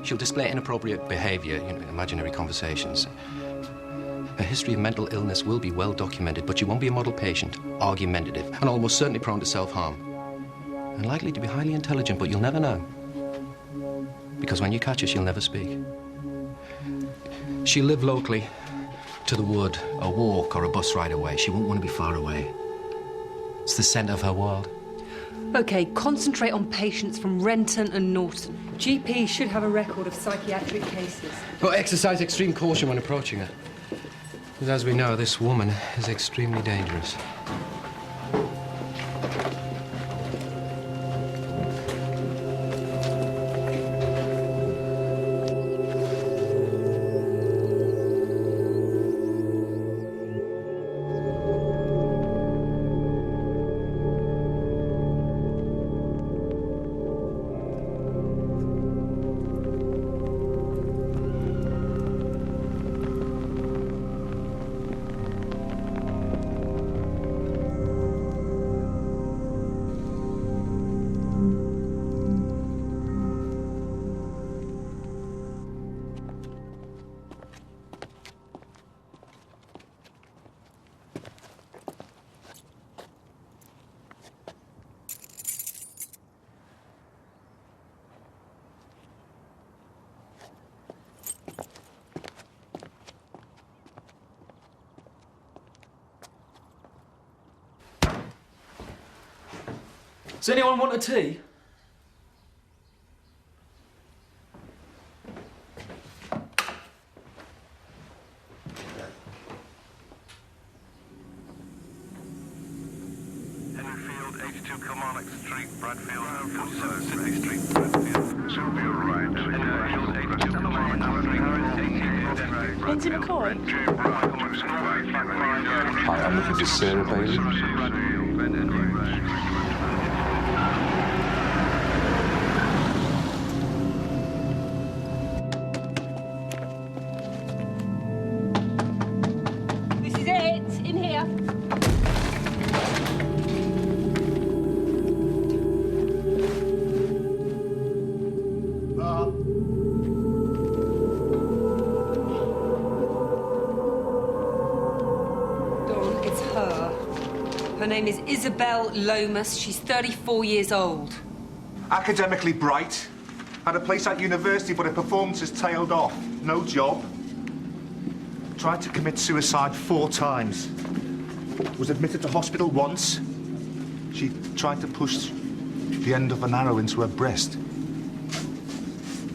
She'll display inappropriate behavior, imaginary conversations. Her history of mental illness will be well documented, but she won't be a model patient, argumentative, and almost certainly prone to self-harm. And likely to be highly intelligent, but you'll never know. Because when you catch her, she'll never speak. She'll live locally, to the wood, a walk or a bus ride away. She won't want to be far away. It's the centre of her world. OK, concentrate on patients from Renton and Norton. GP should have a record of psychiatric cases. But exercise extreme caution when approaching her. Because as we know, this woman is extremely dangerous. Does anyone want a tea? Lindsay McCoy? Hi, I'm looking for Sarah Bailey. This is it, in here. Her name is Isabel Lomas. She's 34 years old. Academically bright. Had a place at university, but her performance has tailed off. No job. Tried to commit suicide 4 times. Was admitted to hospital once. She tried to push the end of an arrow into her breast.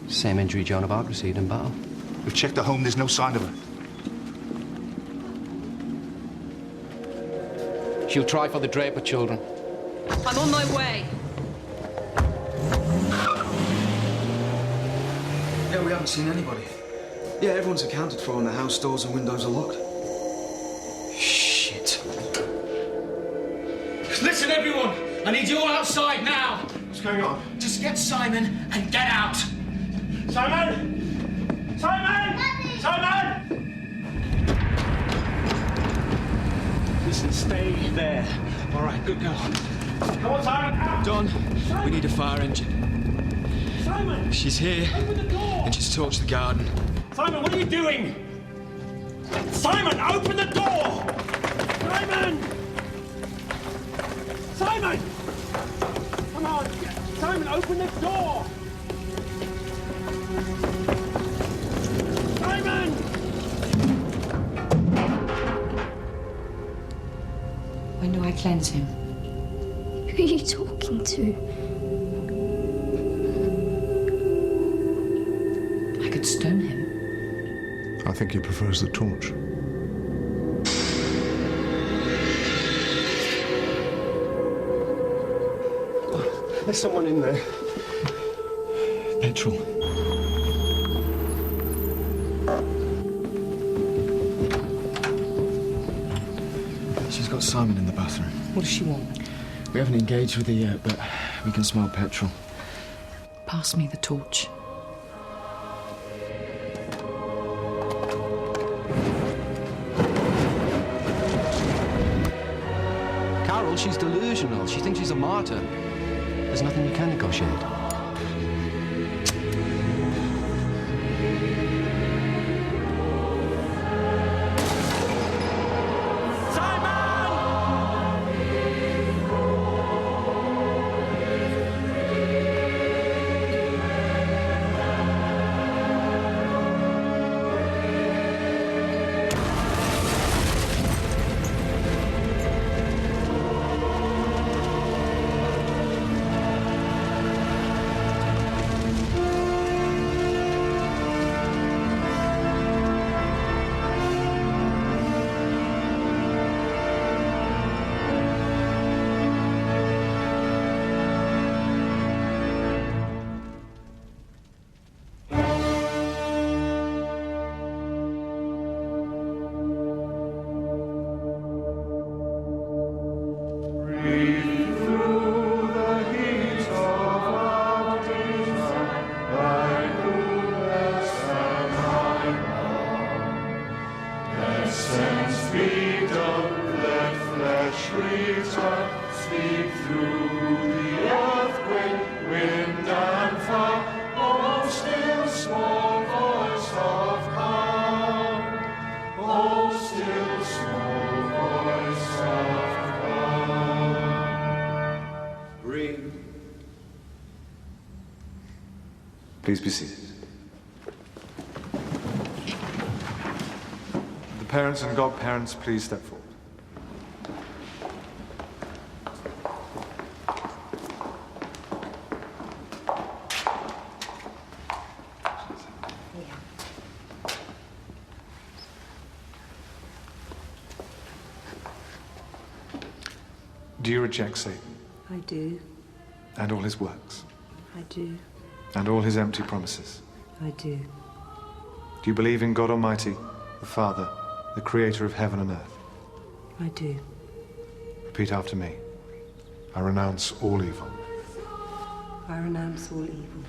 Same injury Joan of Arc received in battle. We've checked her home, there's no sign of her. She'll try for the Draper children. I'm on my way. Yeah, we haven't seen anybody. Yeah, everyone's accounted for and the house doors and windows are locked. Shit. Listen, everyone! I need you all outside now! What's going on? Just get Simon and get out! Simon! Simon! Daddy! Simon! Listen, stay there. All right, good girl. Come on, Simon, out! Don, Simon. we need a fire engine. Simon! She's here, open the door! and she's torched the garden. Simon, what are you doing? Simon, open the door! Simon! Simon! Come on! Simon, open the door! Simon! When do I cleanse him? Who are you talking to? I could stone him. I think he prefers the torch. There's someone in there. Petrol. She's got Simon in the bathroom. What does she want? We haven't engaged with her yet, but we can smell petrol. Pass me the torch. Carol, she's delusional. She thinks she's a martyr. There's nothing you can negotiate. Please be seated. The parents and godparents, please step forward. Do you reject Satan? I do. And all his works? I do. And all his empty promises? I do. Do you believe in God Almighty, the Father, the creator of heaven and earth? I do. Repeat after me. I renounce all evil. I renounce all evil.